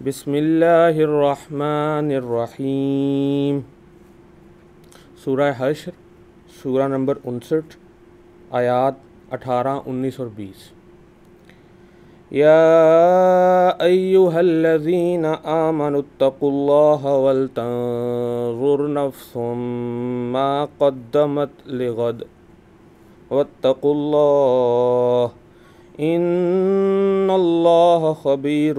بسم اللہ الرحمن الرحیم۔ سورہ حشر، سورہ نمبر 59، آیات 18، 19 اور 20۔ یا ایہا الذین آمنوا اتقوا اللہ ولتنظر نفس ما قدمت لغد واتقوا اللہ ان اللہ خبیر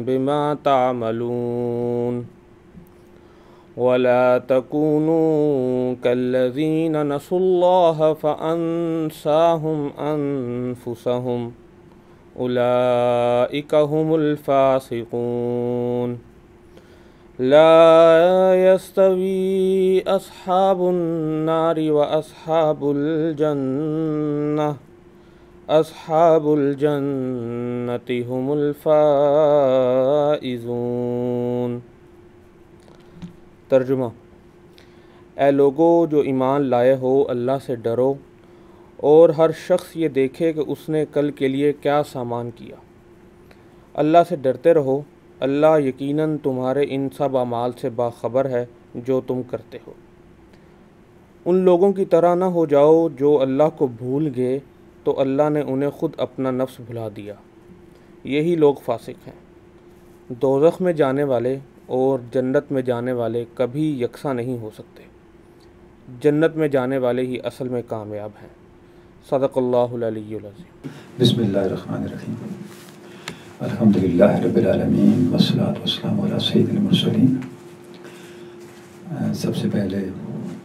بما تعملون ولا تکونوا کالذین نسوا اللہ فانساہم انفسہم اولئک هم الفاسقون لا یستوی اصحاب النار واصحاب الجنہ اصحاب الجنۃ هم الفائزون۔ ترجمہ: اے لوگو جو ایمان لائے ہو، اللہ سے ڈرو اور ہر شخص یہ دیکھے کہ اس نے کل کے لیے کیا سامان کیا۔ اللہ سے ڈرتے رہو، اللہ یقیناً تمہارے ان سب اعمال سے باخبر ہے جو تم کرتے ہو۔ ان لوگوں کی طرح نہ ہو جاؤ جو اللہ کو بھول گئے تو اللہ نے انہیں خود اپنا نفس بھلا دیا، یہی لوگ فاسق ہیں۔ دوزخ میں جانے والے اور جنت میں جانے والے کبھی یکساں نہیں ہو سکتے، جنت میں جانے والے ہی اصل میں کامیاب ہیں۔ صدق اللہ العلی العظیم۔ بسم اللہ الرحمن الرحیم۔ الحمدللہ رب العالمین والصلاۃ والسلام علی سید المرسلین۔ سب سے پہلے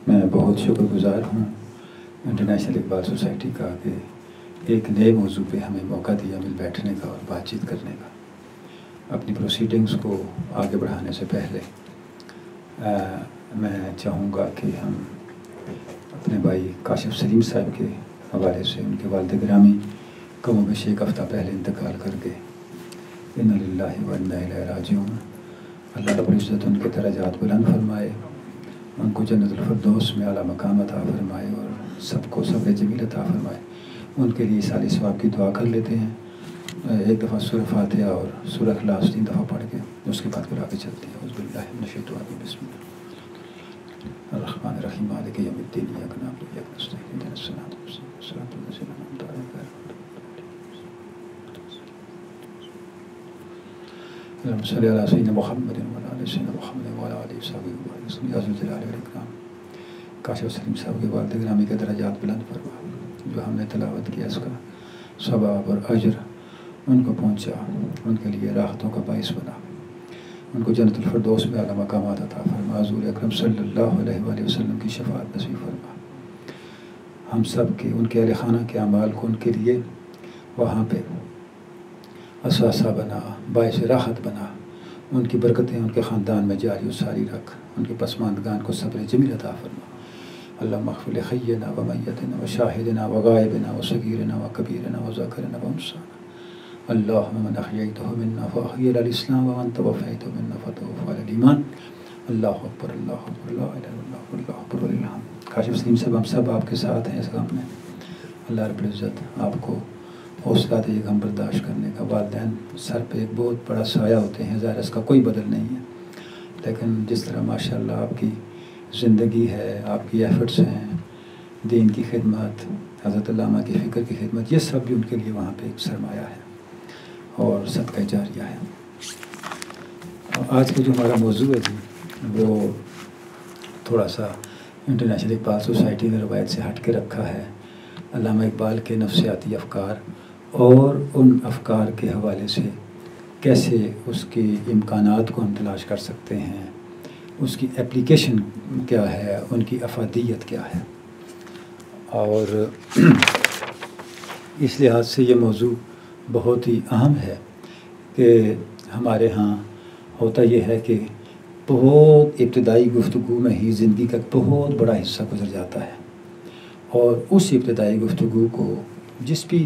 میں بہت شکر گزار ہوں انٹرنیشنل اقبال سوسائٹی کا کہ ایک نئے موضوع پہ ہمیں موقع دیا مل بیٹھنے کا اور بات چیت کرنے کا۔ اپنی پروسیڈنگز کو آگے بڑھانے سے پہلے میں چاہوں گا کہ ہم اپنے بھائی کاشف سلیم صاحب کے حوالے سے، ان کے والد گرامی کم و بیش ایک ہفتہ پہلے انتقال کر گئے، انا للہ و انا الیہ راجعون۔ اللہ رب العزت ان کے درجات بلند فرمائے، ان کو جنت الفردوس میں اعلیٰ مقام عطا فرمائے اور سب کو صبر جمیل عطا فرمائے۔ ان کے لیے سال ثواب کی دعا کر لیتے ہیں۔ ایک دفعہ سورہ فاتحہ اور سورہ اخلاص 3 دفعہ پڑھ کے اس کے بعد پھر آگے چلتے ہیں۔ اعوذ باللہ من الشیطان الرجیم، بسم اللہ الرحمن الرحیم، مالک یوم الدین، ایاک نعبد و ایاک نستعین، اہدنا الصراط المستقیم، صراط الذین انعمت علیہم غیر المغضوب علیہم۔ اللہم صلی علی سیدنا محمد وعلی آل سیدنا محمد وعلی آلہ وصحبہ وسلم۔ یا ذو الجلال والاکرام، کاشف سلیم صاحب کے والد گرامی کے درجات بلند فرما، جو ہم نے تلاوت کیا اس کا ثواب اور اجر ان کو پہنچا، ان کے لیے راحتوں کا باعث بنا، ان کو جنت الفردوس میں اعلیٰ مقامات عطا فرما، حضور اکرم صلی اللہ علیہ وآلہ وسلم کی شفاعت نصیب فرما۔ ہم سب کے، ان کے اہل خانہ کے اعمال کو ان کے لیے وہاں پہ اثاثہ بنا، باعث راحت بنا، ان کی برکتیں ان کے خاندان میں جاری و ساری رکھ، ان کے پسماندگان کو صبر جمیل عطا فرما۔ اللہم اغفر لحینا و میتنا و شاہدنا و غائبنا و صغیرنا و کبیرنا و ذکرنا و انثانا۔ اللہم من احییتہ منا فاحیہ علی الاسلام و من توفیتہ منا فتوفہ علی الایمان۔ اللہ اکبر، اللہ اکبر، لا الہ الا اللہ، اللہ اکبر وللہ الحمد۔ کاشف سلیم صاحب، ہم سب آپ کے ساتھ ہیں اس غم میں۔ اللہ رب العزت آپ کو حوصلہ دے غم برداشت کرنے کا۔ والدین سر پہ ایک بہت بڑا سایہ ہوتے ہیں، ظاہر اس کا کوئی بدل نہیں ہے، لیکن جس طرح ماشاءاللہ آپ کی زندگی ہے، آپ کی ایفرٹس ہیں، دین کی خدمت، حضرت علامہ کی فکر کی خدمت، یہ سب بھی ان کے لیے وہاں پہ ایک سرمایہ ہے اور صدقہ جاریہ ہے۔ آج کا جو ہمارا موضوع ہے جی، وہ تھوڑا سا انٹرنیشنل اقبال سوسائٹی نے روایت سے ہٹ کے رکھا ہے۔ علامہ اقبال کے نفسیاتی افکار اور ان افکار کے حوالے سے کیسے اس کے امکانات کو ہم تلاش کر سکتے ہیں، اس کی اپلیکیشن کیا ہے، ان کی افادیت کیا ہے۔ اور اس لحاظ سے یہ موضوع بہت ہی اہم ہے کہ ہمارے ہاں ہوتا یہ ہے کہ بہت ابتدائی گفتگو میں ہی زندگی کا بہت بڑا حصہ گزر جاتا ہے، اور اس ابتدائی گفتگو کو جس بھی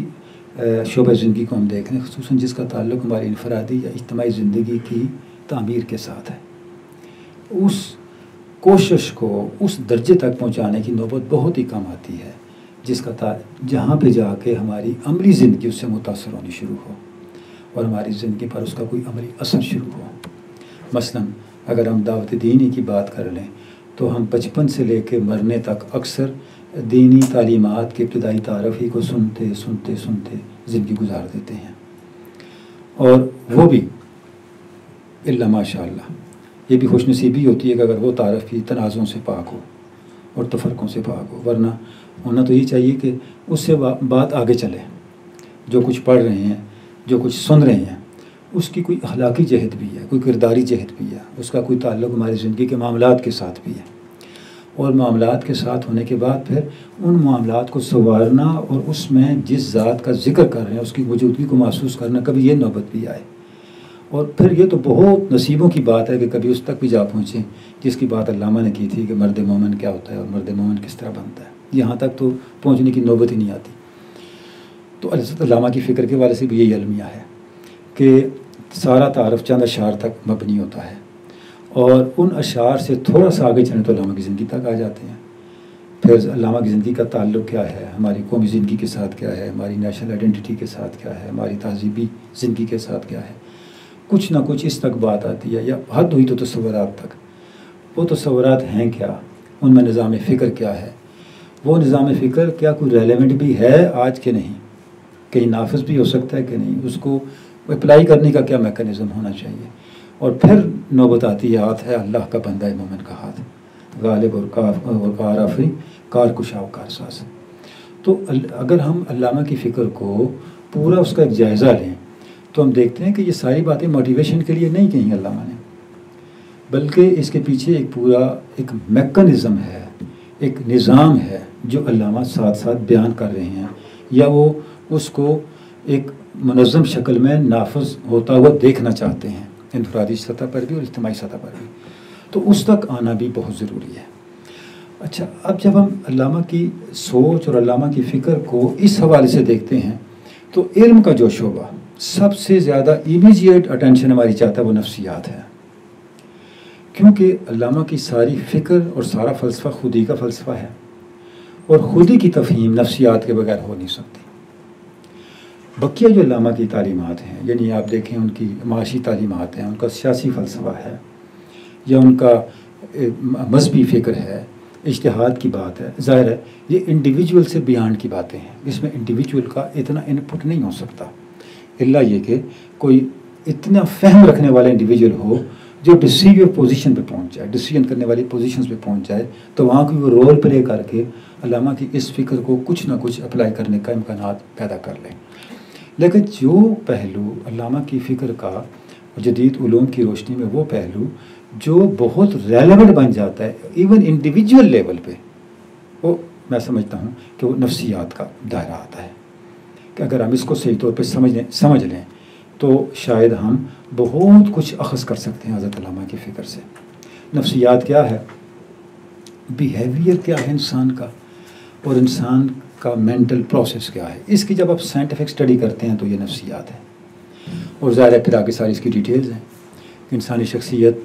شعبہ زندگی کو ہم دیکھ لیں، خصوصاً جس کا تعلق ہماری انفرادی یا اجتماعی زندگی کی تعمیر کے ساتھ ہے، اس کوشش کو اس درجے تک پہنچانے کی نوبت بہت ہی کم آتی ہے جس کا جہاں پہ جا کے ہماری عملی زندگی اس سے متاثر ہونی شروع ہو۔ اور ہماری زندگی پر اس کا کوئی عملی اثر شروع ہو۔ مثلاً اگر ہم دعوت دینی کی بات کر لیں تو ہم بچپن سے لے کے مرنے تک اکثر دینی تعلیمات کے ابتدائی تعارف ہی کو سنتے سنتے سنتے زندگی گزار دیتے ہیں، اور وہ بھی الا ماشاء اللہ یہ بھی خوش نصیبی ہوتی ہے کہ اگر وہ تعارف بھی تنازعوں سے پاک ہو اور تفرقوں سے پاک ہو، ورنہ ہونا تو یہ چاہیے کہ اس سے بات آگے چلے، جو کچھ پڑھ رہے ہیں، جو کچھ سن رہے ہیں، اس کی کوئی اخلاقی جہت بھی ہے، کوئی کرداری جہت بھی ہے، اس کا کوئی تعلق ہماری زندگی کے معاملات کے ساتھ بھی ہے، اور معاملات کے ساتھ ہونے کے بعد پھر ان معاملات کو سنوارنا اور اس میں جس ذات کا ذکر کر رہے ہیں اس کی موجودگی کو محسوس کرنا، کبھی یہ نوبت بھی آئے۔ اور پھر یہ تو بہت نصیبوں کی بات ہے کہ کبھی اس تک بھی جا پہنچیں جس کی بات علامہ نے کی تھی کہ مرد مومن کیا ہوتا ہے اور مرد مومن کس طرح بنتا ہے، یہاں تک تو پہنچنے کی نوبت ہی نہیں آتی۔ تو حضرت علامہ کی فکر کے والے سے بھی یہی المیہ ہے کہ سارا تعارف چند اشعار تک مبنی ہوتا ہے، اور ان اشعار سے تھوڑا سا آگے چلیں تو علامہ کی زندگی تک آ جاتے ہیں۔ پھر علامہ کی زندگی کا تعلق کیا ہے، ہماری قومی زندگی کے ساتھ کیا ہے، ہماری نیشنل آئیڈینٹی کے ساتھ کیا ہے، ہماری تہذیبی زندگی کے ساتھ کیا ہے، کچھ نہ کچھ اس تک بات آتی ہے، یا حد ہوئی تو تصورات تک۔ وہ تصورات ہیں کیا، ان میں نظام فکر کیا ہے، وہ نظام فکر کیا کوئی ریلیونٹ بھی ہے آج کے نہیں، کہیں نافذ بھی ہو سکتا ہے کہ نہیں، اس کو اپلائی کرنے کا کیا میکانزم ہونا چاہیے۔ اور پھر نوبت آتی ہے، ہاتھ ہے اللہ کا بندہ مومن کا ہاتھ، غالب اور کار آفرین، کار کشا و کار ساز۔ تو اگر ہم علامہ کی فکر کو پورا اس کا ایک جائزہ لیں تو ہم دیکھتے ہیں کہ یہ ساری باتیں موٹیویشن کے لیے نہیں کہیں علامہ نے، بلکہ اس کے پیچھے ایک پورا ایک میکانزم ہے، ایک نظام ہے جو علامہ ساتھ ساتھ بیان کر رہے ہیں، یا وہ اس کو ایک منظم شکل میں نافذ ہوتا ہوا دیکھنا چاہتے ہیں، انفرادی سطح پر بھی اور اجتماعی سطح پر بھی۔ تو اس تک آنا بھی بہت ضروری ہے۔ اچھا، اب جب ہم علامہ کی سوچ اور علامہ کی فکر کو اس حوالے سے دیکھتے ہیں تو علم کا جو شعبہ سب سے زیادہ امیجیٹ اٹینشن ہماری چاہتا ہے وہ نفسیات ہے، کیونکہ علامہ کی ساری فکر اور سارا فلسفہ خودی کا فلسفہ ہے، اور خودی کی تفہیم نفسیات کے بغیر ہو نہیں سکتی۔ بقیہ جو علامہ کی تعلیمات ہیں، یعنی آپ دیکھیں ان کی معاشی تعلیمات ہیں، ان کا سیاسی فلسفہ ہے، یا ان کا مذہبی فکر ہے، اجتہاد کی بات ہے، ظاہر ہے یہ انڈیویجول سے بیانڈ کی باتیں ہیں، اس میں انڈیویجول کا اتنا انپٹ نہیں ہو سکتا، الا یہ کہ کوئی اتنا فہم رکھنے والا انڈیویجول ہو جو ڈسیزیو پوزیشن پہ پہنچ جائے، ڈسیزن کرنے والی پوزیشنز پہ پہنچ جائے، تو وہاں کوئی وہ رول پلے کر کے علامہ کی اس فکر کو کچھ نہ کچھ اپلائی کرنے کا امکانات پیدا کر لیں۔ لیکن جو پہلو علامہ کی فکر کا جدید علوم کی روشنی میں وہ پہلو جو بہت ریلیونٹ بن جاتا ہے ایون انڈیویجول لیول پہ، وہ میں سمجھتا ہوں کہ وہ نفسیات کا دائرہ آتا ہے، کہ اگر ہم اس کو صحیح طور پہ سمجھ لیں تو شاید ہم بہت کچھ اخذ کر سکتے ہیں حضرت علامہ کی فکر سے۔ نفسیات کیا ہے، بیہیویئر کیا ہے انسان کا، اور انسان کا مینٹل پروسیس کیا ہے، اس کی جب آپ سائنٹیفک اسٹڈی کرتے ہیں تو یہ نفسیات ہے، اور ظاہر ہے پھر آگے ساری اس کی ڈیٹیلز ہیں، انسانی شخصیت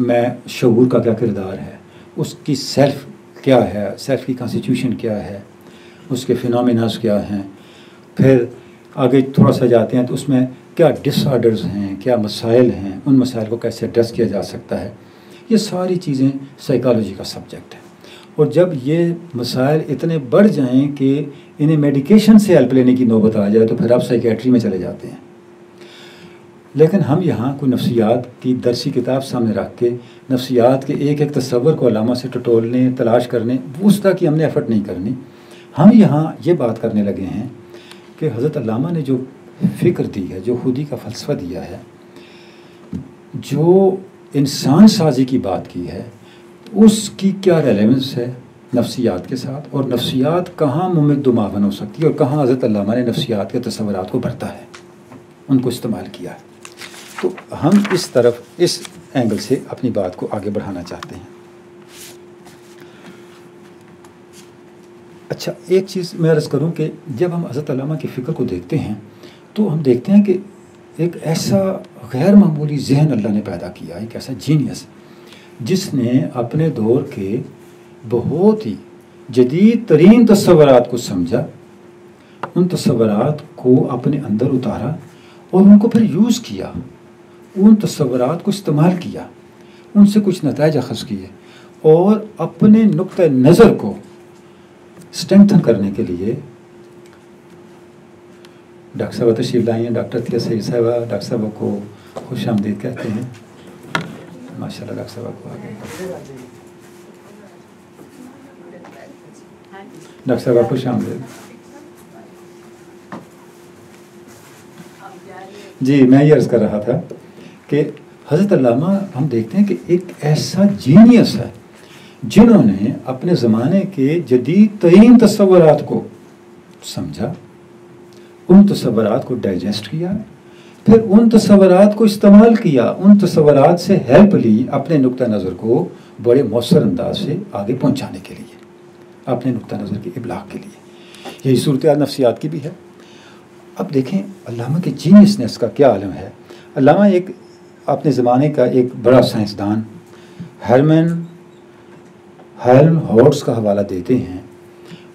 میں شعور کا کیا کردار ہے، اس کی سیلف کیا ہے، سیلف کی کانسٹیٹیوشن کیا ہے، اس کے فینومیناز کیا ہیں، پھر آگے تھوڑا سا جاتے ہیں تو اس میں کیا ڈس آرڈرز ہیں، کیا مسائل ہیں، ان مسائل کو کیسے ایڈریس کیا جا سکتا ہے، یہ ساری چیزیں سائیکالوجی کا سبجیکٹ ہے۔ اور جب یہ مسائل اتنے بڑھ جائیں کہ انہیں میڈیکیشن سے ہیلپ لینے کی نوبت آ جائے تو پھر آپ سائیکیٹری میں چلے جاتے ہیں۔ لیکن ہم یہاں کوئی نفسیات کی درسی کتاب سامنے رکھ کے نفسیات کے ایک ایک تصور کو علامہ سے ٹٹولنے، تلاش کرنے، اس طرح کی ہم نے ایفرٹ نہیں کرنی۔ ہم یہاں یہ بات کرنے لگے ہیں کہ حضرت علامہ نے جو فکر دی ہے، جو خودی کا فلسفہ دیا ہے، جو انسان سازی کی بات کی ہے، اس کی کیا ریلیونس ہے نفسیات کے ساتھ، اور نفسیات کہاں ممد و معاون ہو سکتی ہے، اور کہاں حضرت علامہ نے نفسیات کے تصورات کو بھرتا ہے، ان کو استعمال کیا ہے۔ تو ہم اس طرف، اس اینگل سے اپنی بات کو آگے بڑھانا چاہتے ہیں۔ اچھا، ایک چیز میں عرض کروں کہ جب ہم حضرت علامہ کی فکر کو دیکھتے ہیں تو ہم دیکھتے ہیں کہ ایک ایسا غیر معمولی ذہن اللہ نے پیدا کیا، ایک ایسا جینیس جس نے اپنے دور کے بہت ہی جدید ترین تصورات کو سمجھا، ان تصورات کو اپنے اندر اتارا، اور ان کو پھر یوز کیا، ان تصورات کو استعمال کیا، ان سے کچھ نتائج اخذ کیے، اور اپنے نقطہ نظر کو اسٹرینتھن کرنے کے لیے ڈاکٹر صاحبہ تشریف لائی ہیں، ڈاکٹر عطیہ سعید صاحبہ، ڈاکٹر صاحبہ کو خوش آمدید کہتے ہیں، ماشاء اللہ ڈاکٹر صاحبہ کو آ گئے، ڈاکٹر صاحبہ خوش آمدید۔ جی میں یہ عرض کر رہا تھا کہ حضرت علامہ ہم دیکھتے ہیں کہ ایک ایسا جینیس ہے جنہوں نے اپنے زمانے کے جدید ترین تصورات کو سمجھا، ان تصورات کو ڈائجسٹ کیا، پھر ان تصورات کو استعمال کیا، ان تصورات سے ہیلپ لی اپنے نقطہ نظر کو بڑے مؤثر انداز سے آگے پہنچانے کے لیے، اپنے نقطہ نظر کے ابلاغ کے لیے۔ یہی صورتحال نفسیات کی بھی ہے۔ اب دیکھیں علامہ کے جینیسنس کا کیا عالم ہے۔ علامہ ایک اپنے زمانے کا ایک بڑا سائنسدان ہرمن ہیلم ہولٹز کا حوالہ دیتے ہیں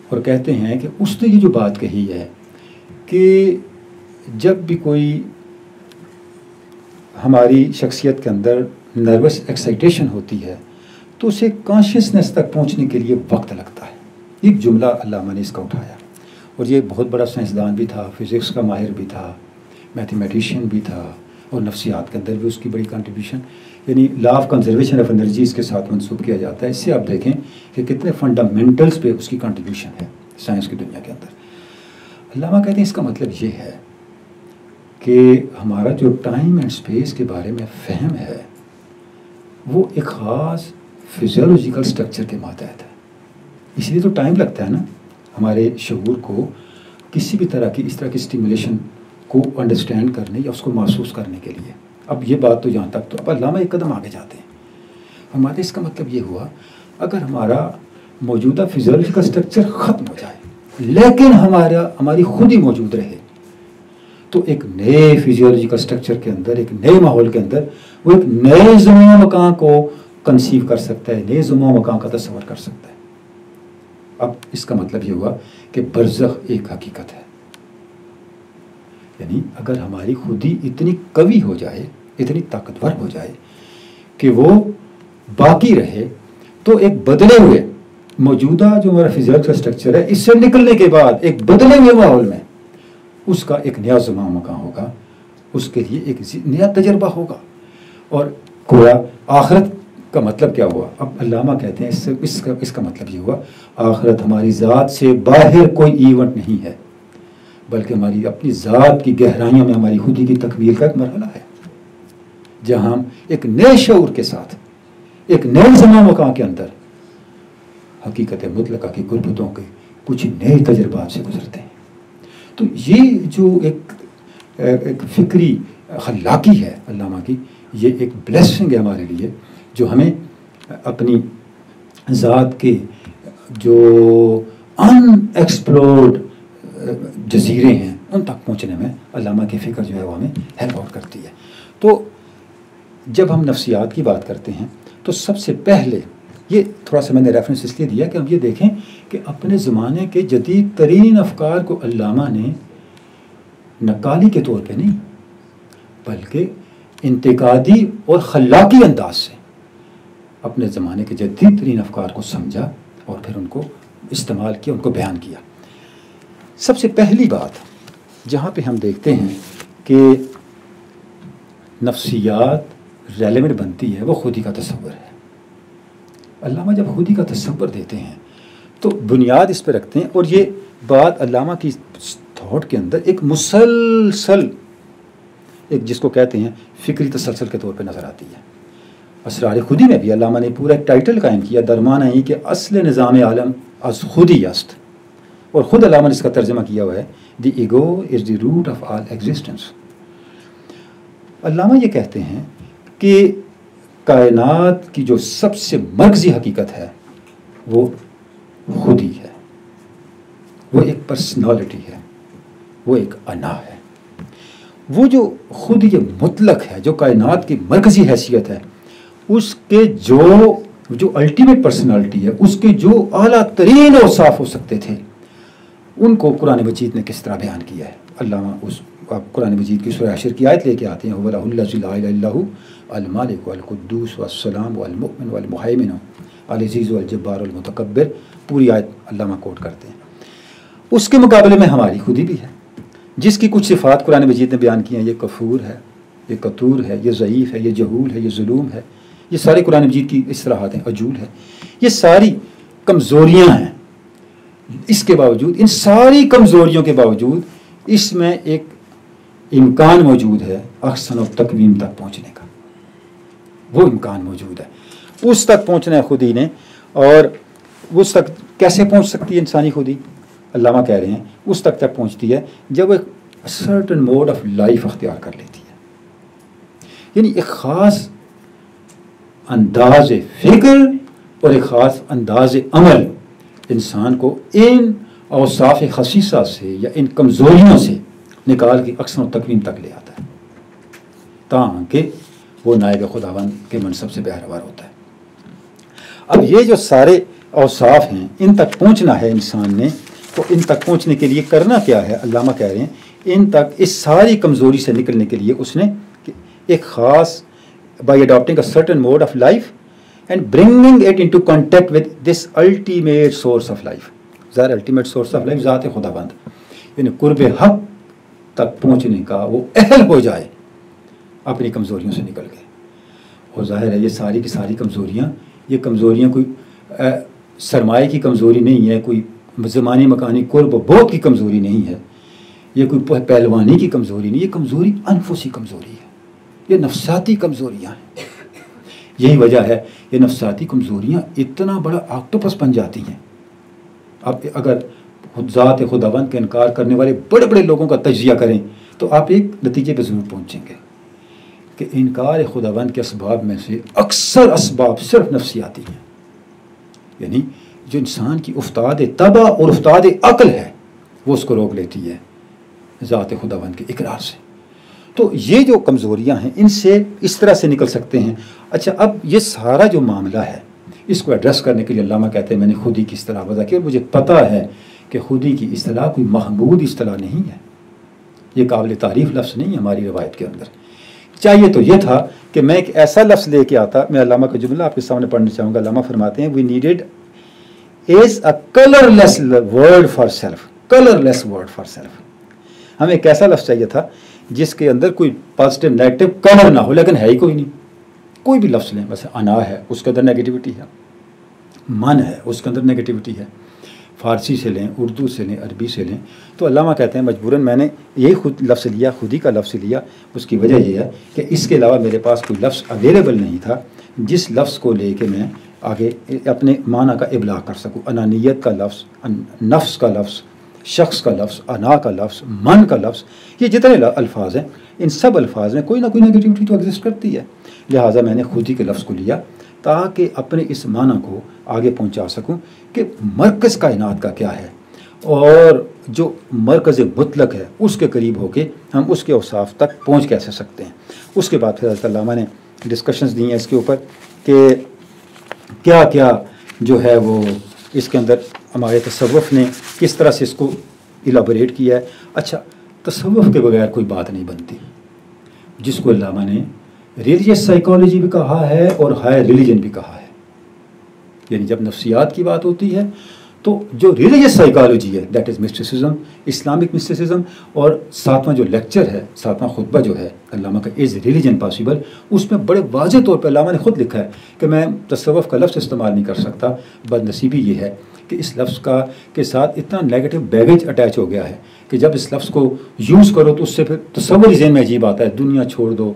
اور کہتے ہیں کہ اس نے یہ جو بات کہی ہے کہ جب بھی کوئی ہماری شخصیت کے اندر نروس ایکسائٹیشن ہوتی ہے تو اسے کانشیسنس تک پہنچنے کے لیے وقت لگتا ہے۔ ایک جملہ علامہ نے اس کا اٹھایا، اور یہ بہت بڑا سائنسدان بھی تھا، فزکس کا ماہر بھی تھا، میتھمیٹیشین بھی تھا، اور نفسیات کے اندر بھی اس کی بڑی کنٹریبیوشن، یعنی law of conservation of energies کے ساتھ منسوب کیا جاتا ہے۔ اس سے آپ دیکھیں کہ کتنے فنڈامنٹلز پہ اس کی کنٹریبیوشن ہے سائنس کی دنیا کے اندر۔ علامہ کہتے ہیں اس کا مطلب یہ ہے کہ ہمارا جو ٹائم اینڈ اسپیس کے بارے میں فہم ہے وہ ایک خاص فزیولوجیکل سٹرکچر کے ماتحت ہے۔ اس لیے تو ٹائم لگتا ہے نا ہمارے شعور کو کسی بھی طرح کی اس طرح کی اسٹیمولیشن کو انڈرسٹینڈ کرنے یا اس کو محسوس کرنے کے لیے۔ اب یہ بات تو یہاں تک، تو اب علامہ ایک قدم آگے جاتے ہیں۔ ہمارے اس کا مطلب یہ ہوا اگر ہمارا موجودہ فزیولوجیکل سٹرکچر ختم ہو جائے لیکن ہماری خود ہی موجود رہے تو ایک نئے فزیولوجیکل سٹرکچر کے اندر، ایک نئے ماحول کے اندر وہ ایک نئے زمین و مکان کو کنسیو کر سکتا ہے، نئے زمین و مکان کا تصور کر سکتا ہے۔ اب اس کا مطلب یہ ہوا کہ برزخ ایک حقیقت ہے، یعنی اگر ہماری خودی اتنی قوی ہو جائے، اتنی طاقتور ہو جائے کہ وہ باقی رہے تو ایک بدلے ہوئے موجودہ جو ہمارا فزیولوجیکل سٹرکچر ہے اس سے نکلنے کے بعد ایک بدلے ہوئے ماحول میں اس کا ایک نیا زمان مکان ہوگا، اس کے لیے ایک نیا تجربہ ہوگا۔ اور گویا آخرت کا مطلب کیا ہوا؟ اب علامہ کہتے ہیں اس کا مطلب یہ ہوا آخرت ہماری ذات سے باہر کوئی ایونٹ نہیں ہے بلکہ ہماری اپنی ذات کی گہرائیوں میں ہماری خودی کی تکمیل کا ایک مرحلہ ہے جہاں ہم ایک نئے شعور کے ساتھ ایک نئے زمان مکان کے اندر حقیقت مطلقہ کی غربتوں کے کچھ نئے تجربات سے گزرتے ہیں۔ تو یہ جو ایک فکری خلاقی ہے علامہ کی، یہ ایک بلیسنگ ہے ہمارے لیے جو ہمیں اپنی ذات کے جو ان ایکسپلورڈ جزیرے ہیں ان تک پہنچنے میں علامہ کی فکر جو ہے وہ ہمیں ہیلپ آؤٹ کرتی ہے۔ تو جب ہم نفسیات کی بات کرتے ہیں تو سب سے پہلے یہ تھوڑا سا میں نے ریفرنس اس لیے دیا کہ ہم یہ دیکھیں کہ اپنے زمانے کے جدید ترین افکار کو علامہ نے نقالی کے طور پہ نہیں بلکہ انتقادی اور خلاقی انداز سے اپنے زمانے کے جدید ترین افکار کو سمجھا اور پھر ان کو استعمال کیا، ان کو بیان کیا۔ سب سے پہلی بات جہاں پہ ہم دیکھتے ہیں کہ نفسیات ریلیونٹ بنتی ہے وہ خودی کا تصور ہے۔ علامہ جب خودی کا تصور دیتے ہیں تو بنیاد اس پہ رکھتے ہیں، اور یہ بات علامہ کی تھاٹ کے اندر ایک مسلسل ایک جس کو کہتے ہیں فکری تسلسل کے طور پہ نظر آتی ہے۔ اسرار خودی میں بھی علامہ نے پورا ایک ٹائٹل قائم کیا، درمان ہے کہ اصل نظام عالم از خودی است، اور خود علامہ نے اس کا ترجمہ کیا ہوا ہے دی ego is the root of all existence. علامہ یہ کہتے ہیں کہ کائنات کی جو سب سے مرکزی حقیقت ہے وہ خودی ہے، وہ ایک پرسنالٹی ہے، وہ ایک انا ہے۔ وہ جو خود یہ مطلق ہے، جو کائنات کی مرکزی حیثیت ہے، اس کے جو الٹیمیٹ پرسنالٹی ہے، اس کے جو اعلیٰ ترین اوصاف ہو سکتے تھے ان کو قرآن مجید نے کس طرح بیان کیا ہے۔ علامہ آپ قرآن مجید کی سورہ حشر کی آیت لے کے آتے ہیں، هو الذی لا الہ الا هو المالک والقدوس والسلام والمؤمن والمہیمن العزیز والجبار المتکبر، پوری آیت علامہ کوٹ کرتے ہیں۔ اس کے مقابلے میں ہماری خودی بھی ہے، جس کی کچھ صفات قرآن مجید نے بیان کی ہیں، یہ کفور ہے، یہ قتور ہے، یہ ضعیف ہے، یہ جہول ہے، یہ ظلوم ہے، یہ ساری قرآن مجید کی اصطلاحات ہیں، عجول ہے، یہ ساری کمزوریاں ہیں۔ اس کے باوجود، ان ساری کمزوریوں کے باوجود اس میں ایک امکان موجود ہے احسن التقویم تک پہنچنے کا، وہ امکان موجود ہے، اس تک پہنچنا ہے خودی نے۔ اور اس تک کیسے پہنچ سکتی ہے انسانی خودی؟ علامہ کہہ رہے ہیں اس تک پہنچتی ہے جب ایک سرٹن موڈ آف لائف اختیار کر لیتی ہے، یعنی ایک خاص انداز فکر اور ایک خاص انداز عمل انسان کو ان اوصاف خصیصہ سے یا ان کمزوریوں سے نکال کے احسن التقویم تک لے آتا ہے، تاکہ وہ نائب خداوند کے منصب سے بہروار ہوتا ہے۔ اب یہ جو سارے اوصاف ہیں، ان تک پہنچنا ہے انسان نے، تو ان تک پہنچنے کے لیے کرنا کیا ہے؟ علامہ کہہ رہے ہیں ان تک اس ساری کمزوری سے نکلنے کے لیے اس نے ایک خاص by adapting a certain mode of life and bringing it into contact with this ultimate source of life. ظاہر الٹیمیٹ سورس آف لائف ذات خداوند، یعنی قرب حق تک پہنچنے کا وہ اہل ہو جائے اپنی کمزوریوں سے نکل کے۔ اور ظاہر ہے یہ ساری کی ساری کمزوریاں کوئی سرمایہ کی کمزوری نہیں ہے، کوئی زمانی مکانی قرب و بعد کی کمزوری نہیں ہے، یہ کوئی پہلوانی کی کمزوری نہیں، یہ کمزوری انفسی کمزوری ہے، یہ نفساتی کمزوریاں ہیں۔ یہی وجہ ہے یہ نفساتی کمزوریاں اتنا بڑا آکٹوپس بن جاتی ہیں۔ اب اگر ذات خداوند کا انکار کرنے والے بڑے بڑے لوگوں کا تجزیہ کریں تو آپ ایک نتیجے پہ ضرور پہنچیں گے کہ انکار خداوند کے اسباب میں سے اکثر اسباب صرف نفسیاتی ہیں، یعنی جو انسان کی افتاد طبع اور افتاد عقل ہے وہ اس کو روک لیتی ہے ذات خداوند کے اقرار سے۔ تو یہ جو کمزوریاں ہیں ان سے اس طرح سے نکل سکتے ہیں۔ اچھا، اب یہ سارا جو معاملہ ہے اس کو ایڈریس کرنے کے لیے علامہ کہتے ہیں میں نے خودی کی اصطلاح وضع کی، اور مجھے پتہ ہے کہ خودی کی اصطلاح کوئی محمود اصطلاح نہیں ہے، یہ قابل تعریف لفظ نہیں ہے ہماری روایت کے اندر۔ چاہیے تو یہ تھا کہ میں ایک ایسا لفظ لے کے آتا۔ میں علامہ کا جملہ آپ کے سامنے پڑھنا چاہوں گا۔ علامہ فرماتے ہیں we needed is a colourless word for self, colourless word for self. ہمیں ایک ایسا لفظ چاہیے تھا جس کے اندر کوئی پازیٹیو نیگیٹو کلر نہ ہو، لیکن ہے ہی کوئی نہیں۔ کوئی بھی لفظ لیں، ویسے انا ہے اس کے اندر نیگیٹیوٹی ہے، من ہے اس کے اندر نیگیٹیوٹی ہے، فارسی سے لیں، اردو سے لیں، عربی سے لیں۔ تو علامہ کہتے ہیں مجبوراً میں نے یہی خود لفظ لیا، خودی کا لفظ لیا۔ اس کی وجہ یہ ہے کہ اس کے علاوہ میرے پاس کوئی لفظ اویلیبل نہیں تھا جس لفظ کو لے کے میں آگے اپنے معنی کا ابلاغ کر سکوں۔ انانیت کا لفظ، نفس کا لفظ، شخص کا لفظ، انا کا لفظ، من کا لفظ، یہ جتنے الفاظ ہیں ان سب الفاظ میں کوئی نہ کوئی نیگیٹیوٹی تو ایگزسٹ کرتی ہے۔ لہٰذا میں نے خودی کے لفظ کو لیا تاکہ اپنے اس معنی کو آگے پہنچا سکوں کہ مرکز کائنات کا کیا ہے، اور جو مرکز مطلق ہے اس کے قریب ہو کے ہم اس کے اوصاف تک پہنچ کیسے سکتے ہیں۔ اس کے بعد پھر حضرت علامہ نے ڈسکشنز دی ہیں اس کے اوپر کہ کیا کیا جو ہے وہ اس کے اندر ہمارے تصوف نے کس طرح سے اس کو ایلیبوریٹ کیا ہے۔ اچھا، تصوف کے بغیر کوئی بات نہیں بنتی، جس کو علامہ نے ریلیجیس سائیکالوجی بھی کہا ہے اور ہائر ریلیجن بھی کہا ہے۔ یعنی جب نفسیات کی بات ہوتی ہے تو جو ریلیجیس سائیکالوجی ہے that is mysticism, Islamic mysticism, اور ساتواں جو لیکچر ہے، ساتواں خطبہ جو ہے علامہ کا از ریلیجن پاسبل، اس میں بڑے واضح طور پہ علامہ نے خود لکھا ہے کہ میں تصوف کا لفظ استعمال نہیں کر سکتا۔ بدنصیبی یہ ہے کہ اس لفظ کا کے ساتھ اتنا نیگیٹو بیگیج اٹیچ ہو گیا ہے کہ جب اس لفظ کو یوز کرو تو اس سے پھر تصور ذہن میں عجیب آتا ہے، دنیا چھوڑ دو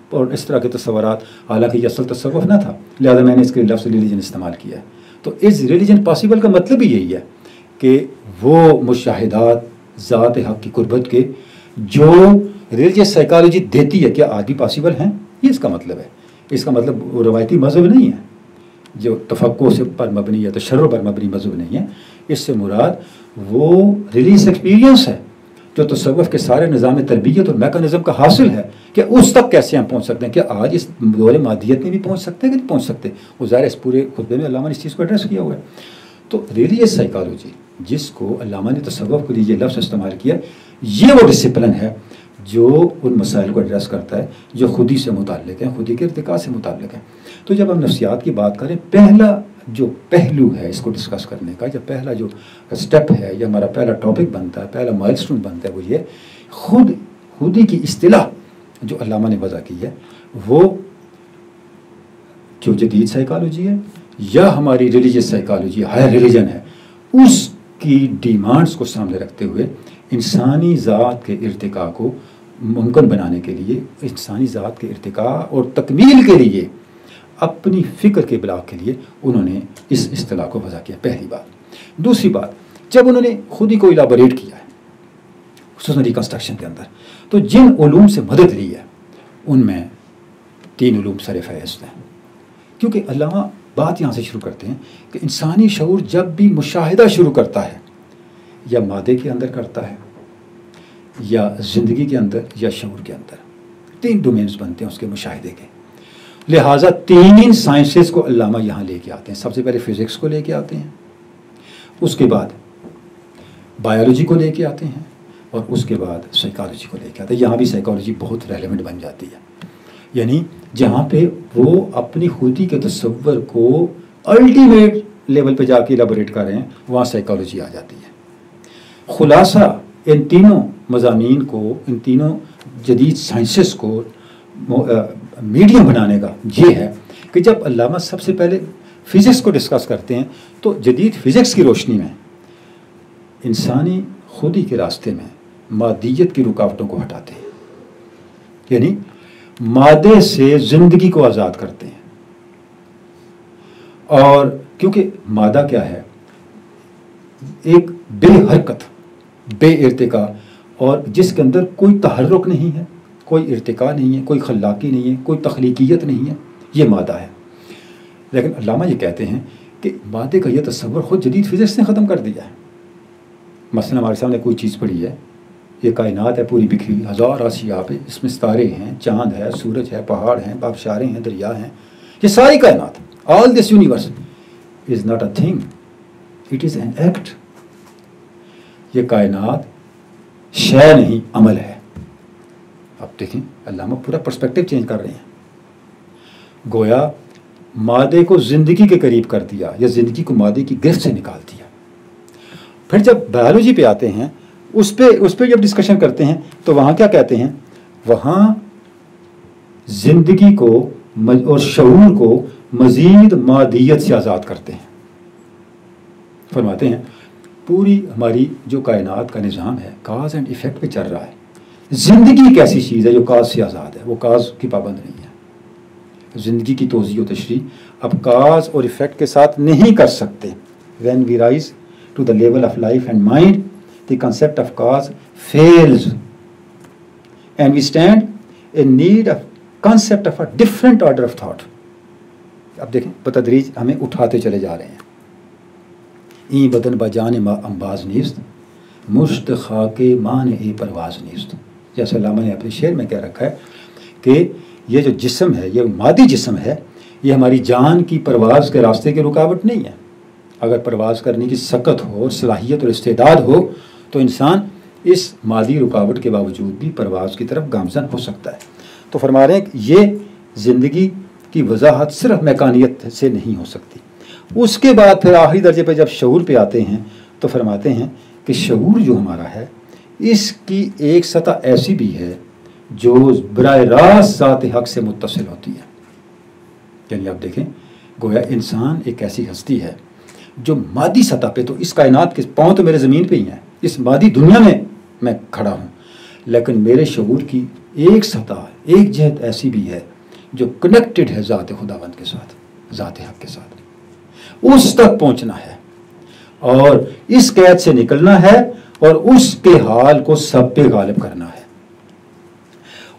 اور اس طرح کے تصورات، حالانکہ یہ اصل تصوف نہ تھا۔ لہذا میں نے اس کے لفظ ریلیجن استعمال کیا ہے۔ تو از ریلیجن پاسبل کا مطلب ہی یہی ہے کہ وہ مشاہدات ذات حق کی قربت کے جو ریلیجیس سائیکالوجی دیتی ہے کیا آج بھی پاسبل ہیں، یہ اس کا مطلب ہے۔ اس کا مطلب روایتی مذہب نہیں ہے جو تفقع سے پر مبنی ہے، تشرع پر مبنی مذہب نہیں ہے۔ اس سے مراد وہ ریلیجیس ایکسپیرینس ہے جو تصوف کے سارے نظام تربیت اور میکانزم کا حاصل ہے کہ اس تک کیسے ہم پہنچ سکتے ہیں۔ کہ آج اس دور مادیت میں بھی پہنچ سکتے ہیں کہ نہیں پہنچ سکتے، وہ ظاہر اس پورے خطبے میں علامہ نے اس چیز کو ایڈریس کیا ہوا ہے۔ تو ریلیجیس سائیکالوجی جس کو علامہ نے تصوف کے لیے یہ لفظ استعمال کیا، یہ وہ ڈسپلن ہے جو ان مسائل کو ایڈریس کرتا ہے جو خودی سے متعلق ہیں، خودی کے ارتقاء سے متعلق ہیں۔ تو جب ہم نفسیات کی بات کریں، پہلا جو پہلو ہے اس کو ڈسکس کرنے کا، یا پہلا جو اسٹیپ ہے، یا ہمارا پہلا ٹاپک بنتا ہے، پہلا مائل سٹون بنتا ہے، وہ یہ خودی کی اصطلاح جو علامہ نے وضع کی ہے، وہ جو جدید سائیکالوجی ہے یا ہماری ریلیجیس سائیکالوجی، ہائر ریلیجن ہے، اس کی ڈیمانڈز کو سامنے رکھتے ہوئے انسانی ذات کے ارتقاء کو ممکن بنانے کے لیے، انسانی ذات کے ارتقاء اور تکمیل کے لیے، اپنی فکر کے ابلاغ کے لیے انہوں نے اس اصطلاح کو وضع کیا، پہلی بات۔ دوسری بات، جب انہوں نے خودی کو الیبوریٹ کیا ہے خصوصاً ریکنسٹرکشن کے اندر، تو جن علوم سے مدد لی ہے ان میں 3 علوم سر فہرست ہیں، کیونکہ علامہ بات یہاں سے شروع کرتے ہیں کہ انسانی شعور جب بھی مشاہدہ شروع کرتا ہے، یا مادے کے اندر کرتا ہے، یا زندگی کے اندر، یا شعور کے اندر، 3 ڈومینز بنتے ہیں اس کے مشاہدے کے۔ لہٰذا 3 سائنسز کو علامہ یہاں لے کے آتے ہیں۔ سب سے پہلے فزکس کو لے کے آتے ہیں، اس کے بعد بایولوجی کو لے کے آتے ہیں، اور اس کے بعد سائیکالوجی کو لے کے آتے ہیں۔ یہاں بھی سائیکالوجی بہت ریلیونٹ بن جاتی ہے، یعنی جہاں پہ وہ اپنی خودی کے تصور کو الٹیمیٹ لیول پہ جا کے الیبوریٹ کر رہے ہیں، وہاں سائیکالوجی آ جاتی ہے۔ خلاصہ ان تینوں مضامین کو، ان تینوں جدید سائنسز کو میڈیم بنانے کا یہ ہے کہ جب علامہ سب سے پہلے فزکس کو ڈسکس کرتے ہیں تو جدید فزکس کی روشنی میں انسانی خودی کے راستے میں مادیت کی رکاوٹوں کو ہٹاتے ہیں، یعنی مادے سے زندگی کو آزاد کرتے ہیں۔ اور کیونکہ مادہ کیا ہے؟ ایک بے حرکت، بے ارتقاء، اور جس کے اندر کوئی تحرک نہیں ہے، کوئی ارتقاء نہیں ہے، کوئی خلاقی نہیں ہے، کوئی تخلیقیت نہیں ہے، یہ مادہ ہے۔ لیکن علامہ یہ کہتے ہیں کہ مادے کا یہ تصور خود جدید فزکس نے ختم کر دیا ہے۔ مثلا ہمارے سامنے کوئی چیز پڑی ہے، یہ کائنات ہے پوری بکھری، ہزار آسیہ پہ، اس میں ستارے ہیں، چاند ہے، سورج ہے، پہاڑ ہیں، آبشاریں ہیں، دریا ہیں، یہ ساری کائنات، all this universe is not a thing, it is an act. یہ کائنات شے نہیں، عمل ہے۔ اب دیکھیں علامہ پورا پرسپیکٹیو چینج کر رہے ہیں، گویا مادے کو زندگی کے قریب کر دیا، یا زندگی کو مادے کی گرفت سے نکال دیا۔ پھر جب بایولوجی پہ آتے ہیں، اس پہ جب ڈسکشن کرتے ہیں تو وہاں کیا کہتے ہیں؟ وہاں زندگی کو اور شعور کو مزید مادیت سے آزاد کرتے ہیں۔ فرماتے ہیں پوری ہماری جو کائنات کا نظام ہے کاز اینڈ ایفیکٹ پہ چل رہا ہے۔ زندگی ایک ایسی چیز ہے جو کاز سے آزاد ہے، وہ کاز کی پابند نہیں ہے۔ زندگی کی توضیح و تشریح اب کاز اور ایفیکٹ کے ساتھ نہیں کر سکتے۔ when we rise to the level of life and mind, the concept of cause fails, and we stand in need of concept of a different order of thought. اب دیکھیں بتدریج ہمیں اٹھاتے چلے جا رہے ہیں۔ این بدن بجان ما انباز نیست، مشت خاک مان اے پرواز نیست۔ جیسے علامہ نے اپنے شعر میں کہہ رکھا ہے کہ یہ جو جسم ہے، یہ مادی جسم ہے، یہ ہماری جان کی پرواز کے راستے کی رکاوٹ نہیں ہے۔ اگر پرواز کرنے کی سکت ہو اور صلاحیت اور استعداد ہو تو انسان اس مادی رکاوٹ کے باوجود بھی پرواز کی طرف گامزن ہو سکتا ہے۔ تو فرما رہے ہیں کہ یہ زندگی کی وضاحت صرف میکانیت سے نہیں ہو سکتی۔ اس کے بعد پھر آخری درجے پہ جب شعور پہ آتے ہیں تو فرماتے ہیں کہ شعور جو ہمارا ہے اس کی ایک سطح ایسی بھی ہے جو براہ راست ذات حق سے متصل ہوتی ہے۔ یعنی آپ دیکھیں گویا انسان ایک ایسی ہستی ہے جو مادی سطح پہ، تو اس کائنات کے پاؤں تو میرے زمین پہ ہی ہیں، اس مادی دنیا میں کھڑا ہوں، لیکن میرے شعور کی ایک سطح، ایک جہت ایسی بھی ہے جو کنیکٹڈ ہے ذات خداوند کے ساتھ، ذات حق کے ساتھ۔ اس تک پہنچنا ہے اور اس قید سے نکلنا ہے اور اس کے حال کو سب پہ غالب کرنا ہے۔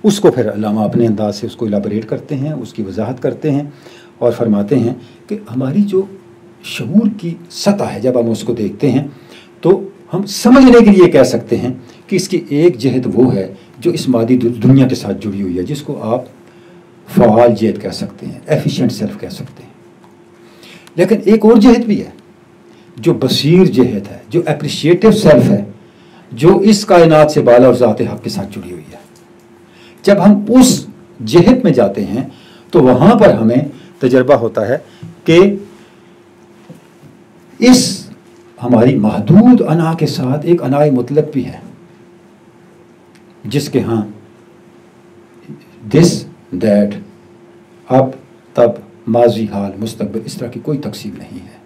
اس کو پھر علامہ اپنے انداز سے اس کو الیبوریٹ کرتے ہیں، اس کی وضاحت کرتے ہیں اور فرماتے ہیں کہ ہماری جو شعور کی سطح ہے، جب ہم اس کو دیکھتے ہیں تو ہم سمجھنے کے لیے کہہ سکتے ہیں کہ اس کی ایک جہت وہ ہے جو اس مادی دنیا کے ساتھ جڑی ہوئی ہے، جس کو آپ فعال جہت کہہ سکتے ہیں، ایفیشینٹ سیلف کہہ سکتے ہیں۔ لیکن ایک اور جہت بھی ہے جو بصیر جہت ہے، جو اپریشیٹو سیلف ہے، جو اس کائنات سے بالا اور ذات حق کے ساتھ جڑی ہوئی ہے۔ جب ہم اس جہت میں جاتے ہیں تو وہاں پر ہمیں تجربہ ہوتا ہے کہ اس ہماری محدود انا کے ساتھ ایک انائے مطلق بھی ہے، جس کے ہاں دس دیٹ، اب تب، ماضی، حال، مستقبل، اس طرح کی کوئی تقسیم نہیں ہے۔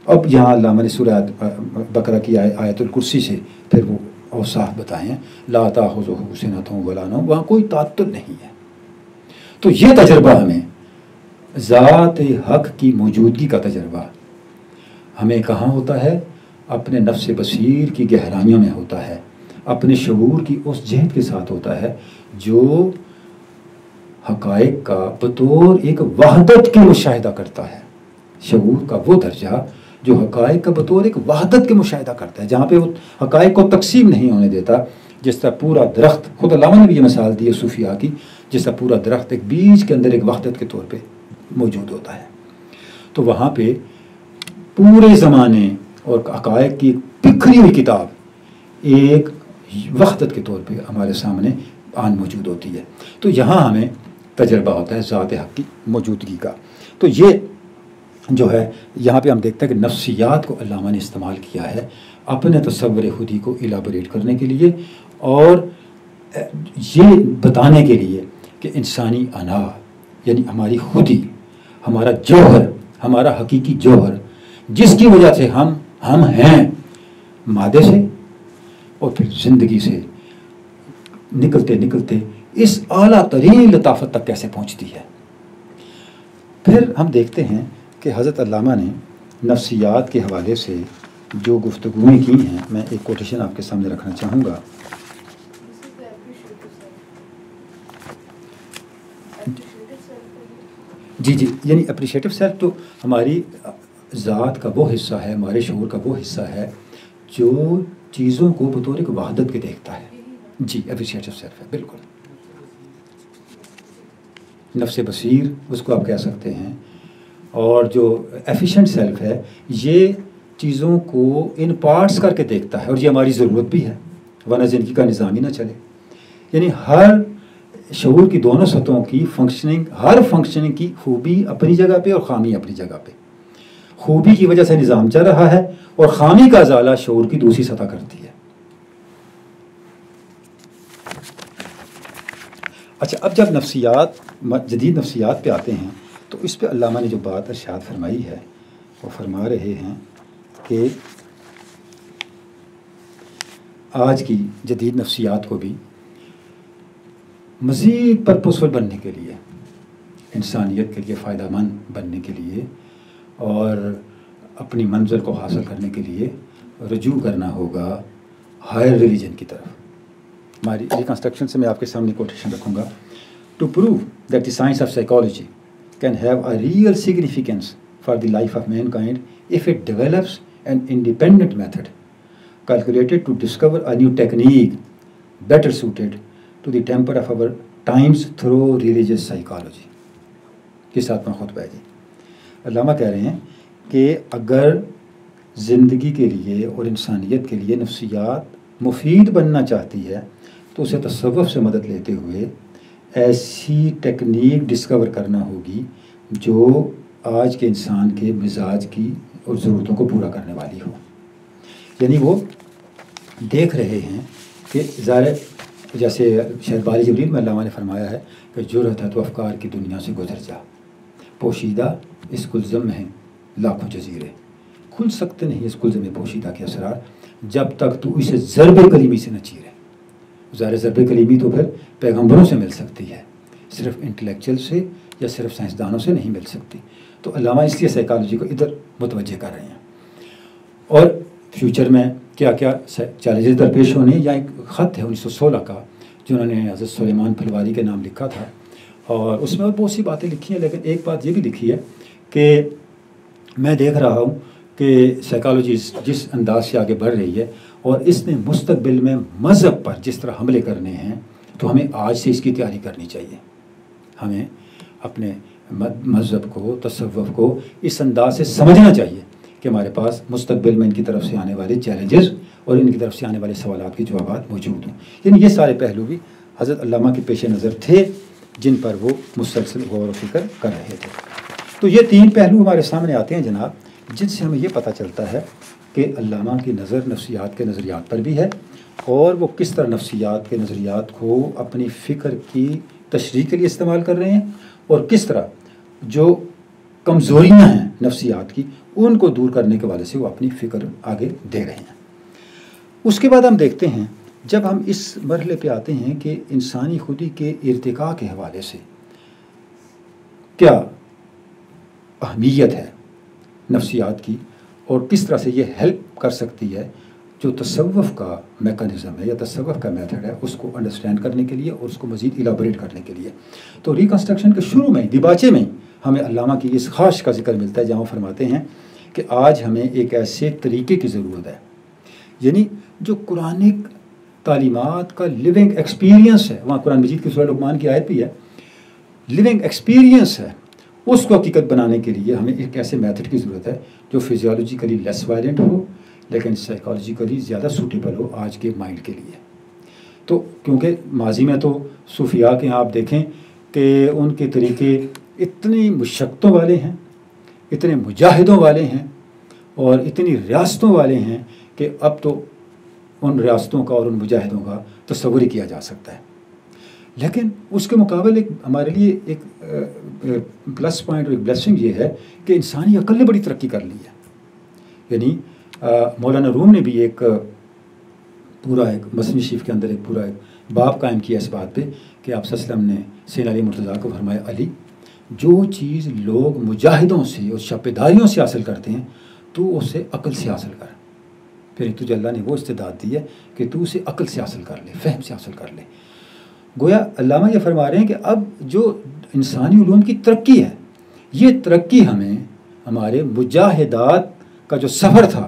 اب یہاں علامہ نے سورہ بقرہ کی آیت الکرسی سے پھر وہ اوصاف بتائے ہیں، لا تأخذہ سنۃ ولا نوم، وہاں کوئی تعطل نہیں ہے۔ تو یہ تجربہ ہمیں ذات حق کی موجودگی کا تجربہ ہمیں کہاں ہوتا ہے؟ اپنے نفس بصیر کی گہرائیوں میں ہوتا ہے، اپنے شعور کی اس جہت کے ساتھ ہوتا ہے جو حقائق کا بطور ایک وحدت کے مشاہدہ کرتا ہے۔ شعور کا وہ درجہ جو حقائق کا بطور ایک وحدت کے مشاہدہ کرتا ہے، جہاں پہ وہ حقائق کو تقسیم نہیں ہونے دیتا۔ جس طرح پورا درخت، خود علامہ نے بھی یہ مثال دی ہے صوفیاء کی، جس طرح پورا درخت ایک بیج کے اندر ایک وحدت کے طور پہ موجود ہوتا ہے، تو وہاں پہ پورے زمانے اور حقائق کی بکھری ہوئی کتاب ایک وحدت کے طور پہ ہمارے سامنے آن موجود ہوتی ہے۔ تو یہاں ہمیں تجربہ ہوتا ہے ذات حق کی موجودگی کا۔ تو یہ جو ہے یہاں پہ ہم دیکھتے ہیں کہ نفسیات کو علامہ نے استعمال کیا ہے اپنے تصور خودی کو ایلیبوریٹ کرنے کے لیے، اور یہ بتانے کے لیے کہ انسانی انا یعنی ہماری خودی، ہمارا جوہر، ہمارا حقیقی جوہر، جس کی وجہ سے ہم ہیں مادے سے اور پھر زندگی سے نکلتے نکلتے اس اعلیٰ ترین لطافت تک کیسے پہنچتی ہے۔ پھر ہم دیکھتے ہیں کہ حضرت علامہ نے نفسیات کے حوالے سے جو گفتگویں کی ہیں، میں ایک کوٹیشن آپ کے سامنے رکھنا چاہوں گا۔ جی یعنی اپریشیٹو سیلف تو ہماری ذات کا وہ حصہ ہے، ہمارے شعور کا وہ حصہ ہے جو چیزوں کو بطور ایک وحدت کے دیکھتا ہے۔ جی اپریشیٹو سیلف ہے، بالکل نفس بصیر اس کو آپ کہہ سکتے ہیں۔ اور جو ایفیشینٹ سیلف ہے یہ چیزوں کو ان پارٹس کر کے دیکھتا ہے، اور یہ ہماری ضرورت بھی ہے، ورنہ زندگی کا نظام ہی نہ چلے۔ یعنی ہر شعور کی دونوں سطحوں کی فنکشننگ، ہر فنکشننگ کی خوبی اپنی جگہ پہ اور خامی اپنی جگہ پہ۔ خوبی کی وجہ سے نظام چل رہا ہے اور خامی کا ازالہ شعور کی دوسری سطح کرتی ہے۔ اچھا، اب جب نفسیات، جدید نفسیات پہ آتے ہیں تو اس پہ علامہ نے جو بات ارشاد فرمائی ہے وہ فرما رہے ہیں کہ آج کی جدید نفسیات کو بھی مزید پرپسفل بننے کے لیے، انسانیت کے لیے فائدہ مند بننے کے لیے اور اپنی منزل کو حاصل کرنے کے لیے رجوع کرنا ہوگا ہائر ریلیجن کی طرف۔ ہماری ریکنسٹرکشن سے میں آپ کے سامنے کوٹیشن رکھوں گا۔ To prove that the science of psychology can have a real significance for the life of mankind if it develops an independent method calculated to discover a new technique better suited to the temper of our times through religious psychology۔ کے ساتھ میں خطبہ ہے جی۔ علامہ کہہ رہے ہیں کہ اگر زندگی کے لیے اور انسانیت کے لیے نفسیات مفید بننا چاہتی ہے تو اسے تصوف سے مدد لیتے ہوئے ایسی ٹیکنیک ڈسکور کرنا ہوگی جو آج کے انسان کے مزاج کی اور ضرورتوں کو پورا کرنے والی ہو۔ یعنی وہ دیکھ رہے ہیں کہ ظاہر جیسے شاید باری جبریل میں علامہ نے فرمایا ہے کہ جرأت ہے تو افکار کی دنیا سے گزر جا، پوشیدہ اس گلزم میں ہیں لاکھوں جزیرے، کھل سکتے نہیں اس گلزم پوشیدہ کے اسرار جب تک تو اسے ضرب کلیمی سے نہ چیرے۔ ظاہر ضرب کلیمی تو پھر پیغمبروں سے مل سکتی ہے، صرف انٹلیکچوئل سے یا صرف سائنسدانوں سے نہیں مل سکتی۔ تو علامہ اس لیے سائیکالوجی کو ادھر متوجہ کر رہے ہیں۔ اور فیوچر میں کیا کیا چیلنجز درپیش ہونے، یا ایک خط ہے 1916 کا جنہوں نے حضرت سلیمان پھلواری کے نام لکھا تھا، اور اس میں اور بہت سی باتیں لکھی ہیں، لیکن ایک بات یہ بھی لکھی ہے کہ میں دیکھ رہا ہوں کہ سائیکالوجی جس انداز سے آگے بڑھ رہی ہے اور اس نے مستقبل میں مذہب پر جس طرح حملے کرنے ہیں، تو ہمیں آج سے اس کی تیاری کرنی چاہیے۔ ہمیں اپنے مذہب کو، تصوف کو اس انداز سے سمجھنا چاہیے کہ ہمارے پاس مستقبل میں ان کی طرف سے آنے والے چیلنجز اور ان کی طرف سے آنے والے سوالات کے جوابات موجود ہوں۔ یعنی یہ سارے پہلو بھی حضرت علامہ کے پیش نظر تھے جن پر وہ مسلسل غور و فکر کر رہے تھے. تو یہ 3 پہلو ہمارے سامنے آتے ہیں جناب، جن سے ہمیں یہ پتہ چلتا ہے کہ علامہ کی نظر نفسیات کے نظریات پر بھی ہے، اور وہ کس طرح نفسیات کے نظریات کو اپنی فکر کی تشریح کے لیے استعمال کر رہے ہیں، اور کس طرح جو کمزوریاں ہیں نفسیات کی ان کو دور کرنے کے والے سے وہ اپنی فکر آگے دے رہے ہیں. اس کے بعد ہم دیکھتے ہیں جب ہم اس مرحلے پہ آتے ہیں کہ انسانی خودی کے ارتقاء کے حوالے سے کیا اہمیت ہے نفسیات کی، اور کس طرح سے یہ ہیلپ کر سکتی ہے جو تصوف کا میکانزم ہے یا تصوف کا میتھڈ ہے اس کو انڈرسٹینڈ کرنے کے لیے اور اس کو مزید ایلابوریٹ کرنے کے لیے. تو ریکنسٹرکشن کے شروع میں دیباچے میں ہمیں علامہ کی اس خواہش کا ذکر ملتا ہے جہاں وہ فرماتے ہیں کہ آج ہمیں ایک ایسے طریقے کی ضرورت ہے، یعنی جو قرآنک تعلیمات کا لیونگ ایکسپیرینس ہے، وہاں قرآن مجید کی سورہ لقمان کی آیت بھی ہے، لیونگ ایکسپیرینس ہے، اس کو حقیقت بنانے کے لیے ہمیں ایک ایسے میتھڈ کی ضرورت ہے جو فزیولوجیکلی لیس وائلنٹ ہو لیکن سائیکالوجیکلی زیادہ سوٹیبل ہو آج کے مائنڈ کے لیے. تو کیونکہ ماضی میں تو صوفیاء کے یہاں آپ دیکھیں کہ ان کے طریقے اتنی مشقتوں والے ہیں، اتنے مجاہدوں والے ہیں اور اتنی ریاستوں والے ہیں کہ اب تو ان ریاستوں کا اور ان مجاہدوں کا تصور ہی کیا جا سکتا ہے. لیکن اس کے مقابل ہمارے لیے ایک پلس پوائنٹ اور ایک بلیسنگ یہ ہے کہ انسانی عقل نے بڑی ترقی کر لی ہے. یعنی مولانا روم نے بھی ایک پورا ایک مثنوی شریف کے اندر ایک پورا ایک باب قائم کیا اس بات پہ کہ آپ صلی اللہ علیہ وسلم نے سیدنا علی مرتضیٰ کو فرمایا، علی جو چیز لوگ مجاہدوں سے اور شپیداریوں سے حاصل کرتے ہیں تو اسے عقل سے حاصل کر. پھر تجھے اللہ نے وہ استعداد دی ہے کہ تو اسے عقل سے حاصل کر لے، فہم سے حاصل کر لے. گویا علامہ یہ فرما رہے ہیں کہ اب جو انسانی علوم کی ترقی ہے، یہ ترقی ہمیں ہمارے مجاہدات کا جو سفر تھا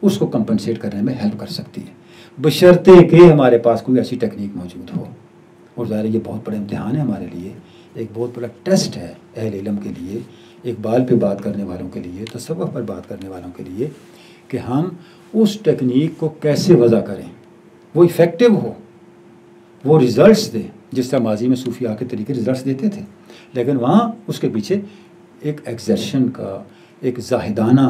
اس کو کمپنسیٹ کرنے میں ہیلپ کر سکتی ہے، بشرطے کہ ہمارے پاس کوئی ایسی ٹیکنیک موجود ہو. اور ظاہر یہ بہت بڑا امتحان ہے ہمارے لیے، ایک بہت بڑا ٹیسٹ ہے اہل علم کے لیے، اقبال پہ بات کرنے والوں کے لیے، تصوف پر بات کرنے والوں کے لیے، کہ ہم اس ٹیکنیک کو کیسے وضع کریں، وہ افیکٹو ہو، وہ ریزلٹس دے جس طرح ماضی میں صوفیاء کے طریقے ریزلٹس دیتے تھے. لیکن وہاں اس کے پیچھے ایک ایگزرشن کا، ایک زاہدانہ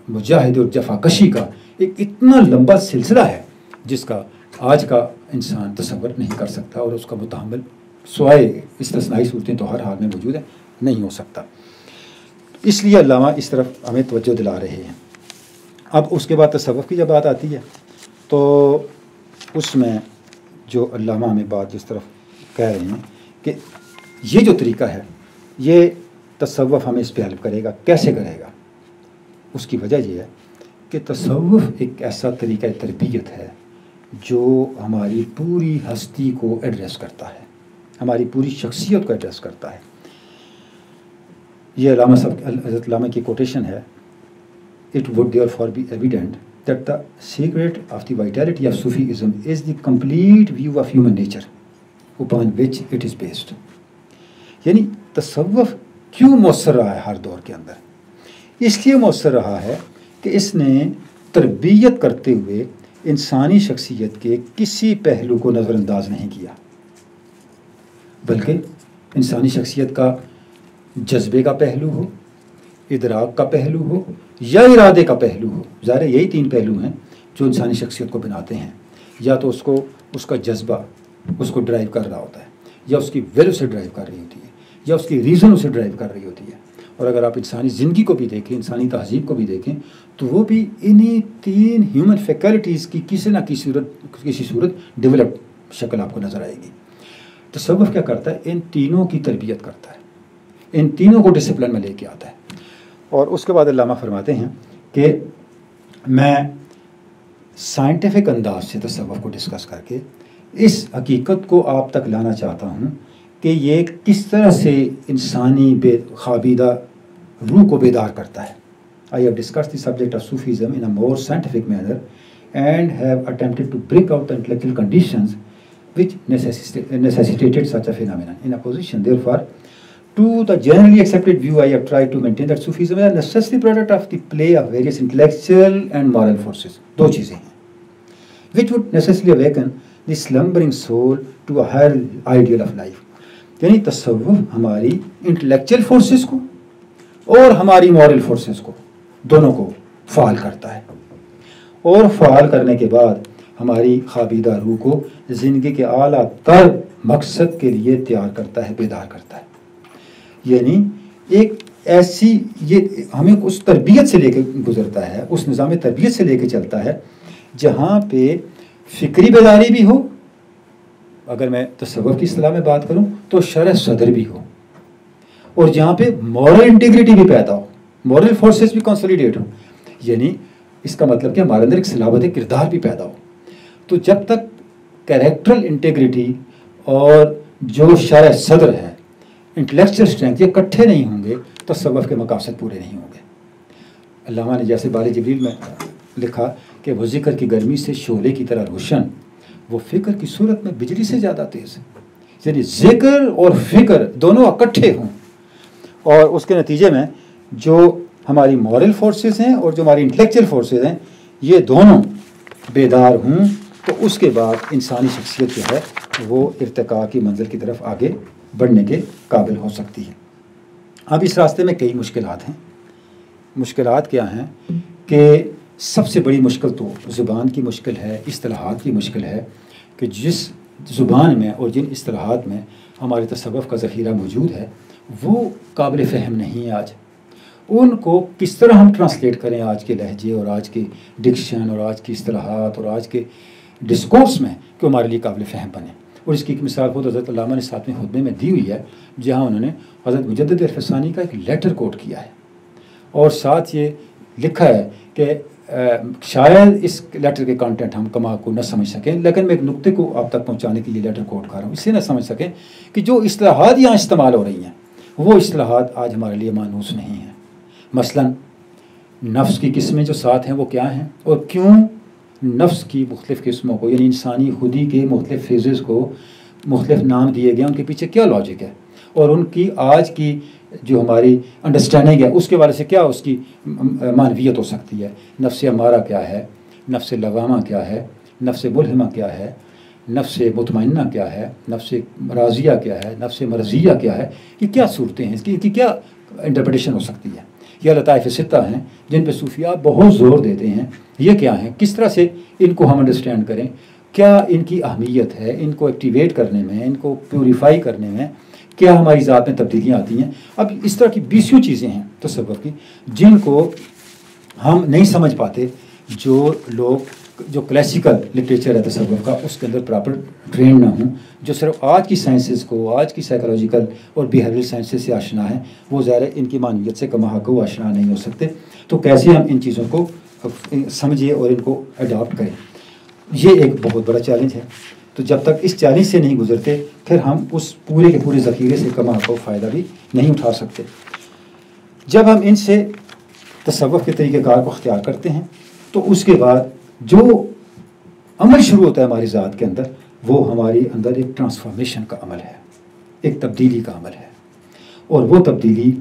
مجاہد اور جفاکشی کا ایک اتنا لمبا سلسلہ ہے جس کا آج کا انسان تصور نہیں کر سکتا، اور اس کا متحمل سوائے استثنائی صورتیں تو ہر حال میں موجود ہیں نہیں ہو سکتا. اس لیے علامہ اس طرف ہمیں توجہ دلا رہے ہیں. اب اس کے بعد تصوف کی جب بات آتی ہے تو اس میں جو علامہ ہمیں بات جس طرف کہہ رہے ہیں کہ یہ جو طریقہ ہے یہ تصوف ہمیں اس پہ ہیلپ کرے گا. کیسے کرے گا؟ اس کی وجہ یہ ہے کہ تصوف ایک ایسا طریقہ تربیت ہے جو ہماری پوری ہستی کو ایڈریس کرتا ہے، ہماری پوری شخصیت کو ایڈریس کرتا ہے. یہ علامہ صاحب حضرت علامہ کی کوٹیشن ہے، It would therefore be evident that the secret of the vitality of Sufism is the complete view of human nature upon which it is based. یعنی تصوف کیوں مؤثر رہا ہے ہر دور کے اندر؟ اس لیے مؤثر رہا ہے کہ اس نے تربیت کرتے ہوئے انسانی شخصیت کے کسی پہلو کو نظر انداز نہیں کیا، بلکہ انسانی شخصیت کا جذبے کا پہلو ہو، ادراک کا پہلو ہو یا ارادے کا پہلو ہو. ظاہر یہی 3 پہلو ہیں جو انسانی شخصیت کو بناتے ہیں. یا تو اس کا جذبہ اس کو ڈرائیو کر رہا ہوتا ہے، یا اس کی ول اسے ڈرائیو کر رہی ہوتی ہے، یا اس کی ریزن اسے ڈرائیو کر رہی ہوتی ہے. اور اگر آپ انسانی زندگی کو بھی دیکھیں، انسانی تہذیب کو بھی دیکھیں تو وہ بھی انہی 3 ہیومن فیکلٹیز کی کسی نہ کسی صورت ڈیولپ شکل آپ کو نظر آئے گی. تصوف کیا کرتا ہے؟ ان تینوں کی تربیت کرتا ہے، ان تینوں کو ڈسپلن میں لے کے آتا ہے. اور اس کے بعد علامہ فرماتے ہیں کہ میں سائنٹیفک انداز سے تصوف کو ڈسکس کر کے اس حقیقت کو آپ تک لانا چاہتا ہوں کہ یہ کس طرح سے انسانی خوابیدہ روح کو بیدار کرتا ہے. I have discussed the subject of Sufism in a more scientific manner and have attempted to break out the intellectual conditions which necessitated such a phenomenon. In opposition, therefore, to the generally accepted view, I have tried to maintain that Sufism is a necessary product of the play of various intellectual and moral forces. 2 چیزیں ہیں which would necessarily awaken the slumbering soul to a higher ideal of life. یعنی تصوف ہماری intellectual forces کو اور ہماری moral forces کو دونوں کو فعال کرتا ہے، اور فعال کرنے کے بعد ہماری خوابیدہ روح کو زندگی کے اعلیٰ تر مقصد کے لیے تیار کرتا ہے، بیدار کرتا ہے. یعنی ایک ایسی، یہ ہمیں اس تربیت سے لے کے گزرتا ہے، اس نظام تربیت سے لے کے چلتا ہے جہاں پہ فکری بیداری بھی ہو، اگر میں تصوف کی اصطلاح میں بات کروں تو شرح صدر بھی ہو، اور جہاں پہ مورل انٹیگریٹی بھی پیدا ہو، مورل فورسز بھی کنسولیڈیٹ ہو. یعنی اس کا مطلب کہ ہمارے اندر ایک صلابت کردار بھی پیدا ہو. تو جب تک کریکٹرل انٹیگریٹی اور جو شرح صدر ہے، انٹلیکچوئل اسٹرینتھ، یہ اکٹھے نہیں ہوں گے، تصوف کے مقاصد پورے نہیں ہوں گے. علامہ نے جیسے بار جبریل میں لکھا کہ وہ ذکر کی گرمی سے شعلے کی طرح روشن، وہ فکر کی صورت میں بجلی سے زیادہ تیز ہے. یعنی ذکر اور فکر دونوں اکٹھے ہوں، اور اس کے نتیجے میں جو ہماری مورل فورسز ہیں اور جو ہماری انٹلیکچوئل فورسز ہیں یہ دونوں بیدار ہوں، تو اس کے بعد انسانی شخصیت جو ہے وہ ارتقاء کی منزل کی طرف آگے بڑھنے کے قابل ہو سکتی ہے. اب اس راستے میں کئی مشکلات ہیں. مشکلات کیا ہیں کہ سب سے بڑی مشکل تو زبان کی مشکل ہے، اصطلاحات کی مشکل ہے، کہ جس زبان میں اور جن اصطلاحات میں ہمارے تصوف کا ذخیرہ موجود ہے وہ قابل فہم نہیں ہے آج. ان کو کس طرح ہم ٹرانسلیٹ کریں آج کے لہجے اور آج کے ڈکشن اور آج کی اصطلاحات اور آج کے ڈسکورس میں کہ ہمارے لیے قابل فہم بنے. اور اس کی ایک مثال خود حضرت علامہ نے 7ویں خطبے میں دی ہوئی ہے، جہاں انہوں نے حضرت مجدد عرفانی کا ایک لیٹر کوٹ کیا ہے، اور ساتھ یہ لکھا ہے کہ شاید اس لیٹر کے کانٹینٹ ہم کما کو نہ سمجھ سکیں، لیکن میں ایک نقطے کو آپ تک پہنچانے کے لیے لیٹر کوٹ کر رہا ہوں، اس سے نہ سمجھ سکیں کہ جو اصطلاحات یہاں استعمال ہو رہی ہیں وہ اصطلاحات آج ہمارے لیے مانوس نہیں ہیں. مثلا نفس کی قسمیں جو 7 ہیں وہ کیا ہیں، اور کیوں نفس کی مختلف قسموں کو، یعنی انسانی خودی کے مختلف فیزز کو مختلف نام دیے گئے، ان کے پیچھے کیا لاجک ہے، اور ان کی آج کی جو ہماری انڈرسٹینڈنگ ہے اس کے والے سے کیا اس کی معنویت ہو سکتی ہے. نفس امارہ کیا ہے، نفس لوامہ کیا ہے، نفس ملہمہ کیا ہے، نفس مطمئنہ کیا ہے، نفس راضیہ کیا ہے، نفس مرضیہ کیا ہے. یہ کیا صورتیں ہیں، اس کی کیا انٹرپریٹیشن ہو سکتی ہے. یہ لطائف ستہ ہیں جن پہ صوفیاء بہت زور دیتے ہیں. یہ کیا ہیں، کس طرح سے ان کو ہم انڈرسٹینڈ کریں، کیا ان کی اہمیت ہے، ان کو ایکٹیویٹ کرنے میں، ان کو پیوریفائی کرنے میں کیا ہماری ذات میں تبدیلیاں آتی ہیں. اب اس طرح کی 20 چیزیں ہیں تصوف کی جن کو ہم نہیں سمجھ پاتے. جو لوگ جو کلاسیکل لٹریچر ہے تصوف کا اس کے اندر پراپر ٹرین نہ ہوں، جو صرف آج کی سائنسز کو، آج کی سائیکولوجیکل اور بیہیویئرل سائنسز سے آشنا ہے، وہ ظاہر ان کی معنویت سے کما حق وہ آشنا نہیں ہو سکتے. تو کیسے ہم ان چیزوں کو سمجھیں اور ان کو اڈاپٹ کریں، یہ ایک بہت بڑا چیلنج ہے. تو جب تک اس چیلنج سے نہیں گزرتے پھر ہم اس پورے کے پورے ذخیرے سے کما حق فائدہ بھی نہیں اٹھا سکتے. جب ہم ان سے تصوف کے طریقہ کار کو اختیار کرتے ہیں تو اس کے بعد جو عمل شروع ہوتا ہے ہماری ذات کے اندر وہ ہماری اندر ایک ٹرانسفارمیشن کا عمل ہے، ایک تبدیلی کا عمل ہے. اور وہ تبدیلی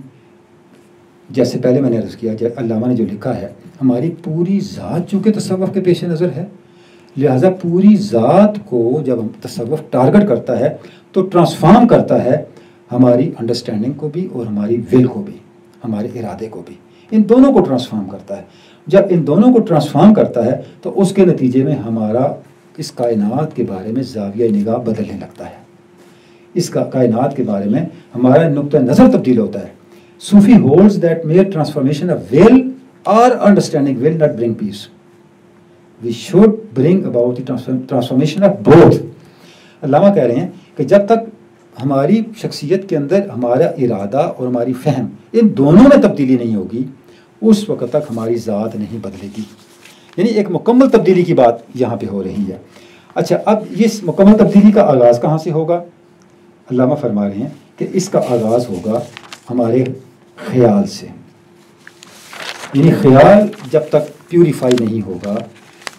جیسے پہلے میں نے عرض کیا، علامہ نے جو لکھا ہے، ہماری پوری ذات چونکہ تصوف کے پیش نظر ہے، لہٰذا پوری ذات کو جب ہم تصوف ٹارگٹ کرتا ہے تو ٹرانسفارم کرتا ہے ہماری انڈرسٹینڈنگ کو بھی اور ہماری ول کو بھی، ہمارے ارادے کو بھی. ان دونوں کو ٹرانسفارم کرتا ہے. جب ان دونوں کو ٹرانسفارم کرتا ہے تو اس کے نتیجے میں ہمارا اس کائنات کے بارے میں زاویہ نگاہ بدلنے لگتا ہے. اس کا کائنات کے بارے میں ہمارا نقطہ نظر تبدیل ہوتا ہے. Sufi holds that mere transformation of will or understanding will not bring peace. We should bring about the transformation of both. علامہ کہہ رہے ہیں کہ جب تک ہماری شخصیت کے اندر ہمارا ارادہ اور ہماری فہم ان دونوں میں تبدیلی نہیں ہوگی اس وقت تک ہماری ذات نہیں بدلے گی. یعنی ایک مکمل تبدیلی کی بات یہاں پہ ہو رہی ہے. اچھا، اب یہ مکمل تبدیلی کا آغاز کہاں سے ہوگا؟ علامہ فرما رہے ہیں کہ اس کا آغاز ہوگا ہمارے خیال سے. یعنی خیال جب تک پیوریفائی نہیں ہوگا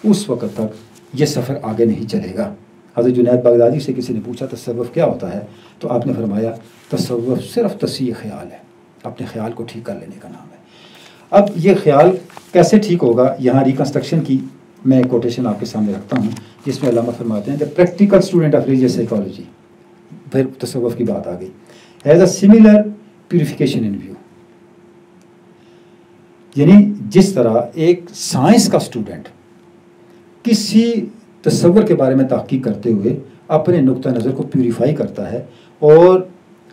اس وقت تک یہ سفر آگے نہیں چلے گا. حضرت جنید بغدادی سے کسی نے پوچھا تصوف کیا ہوتا ہے تو آپ نے فرمایا تصوف صرف تصحیح خیال ہے، اپنے خیال کو ٹھیک کر لینے کا نام ہے. اب یہ خیال کیسے ٹھیک ہوگا؟ یہاں ریکنسٹرکشن کی میں ایک کوٹیشن آپ کے سامنے رکھتا ہوں جس میں علامہ فرماتے ہیں کہ practical student of religious psychology, پھر تصوف کی بات آ گئی، has a similar purification in view. یعنی جس طرح ایک سائنس کا اسٹوڈنٹ کسی تصور کے بارے میں تحقیق کرتے ہوئے اپنے نقطہ نظر کو پیوریفائی کرتا ہے اور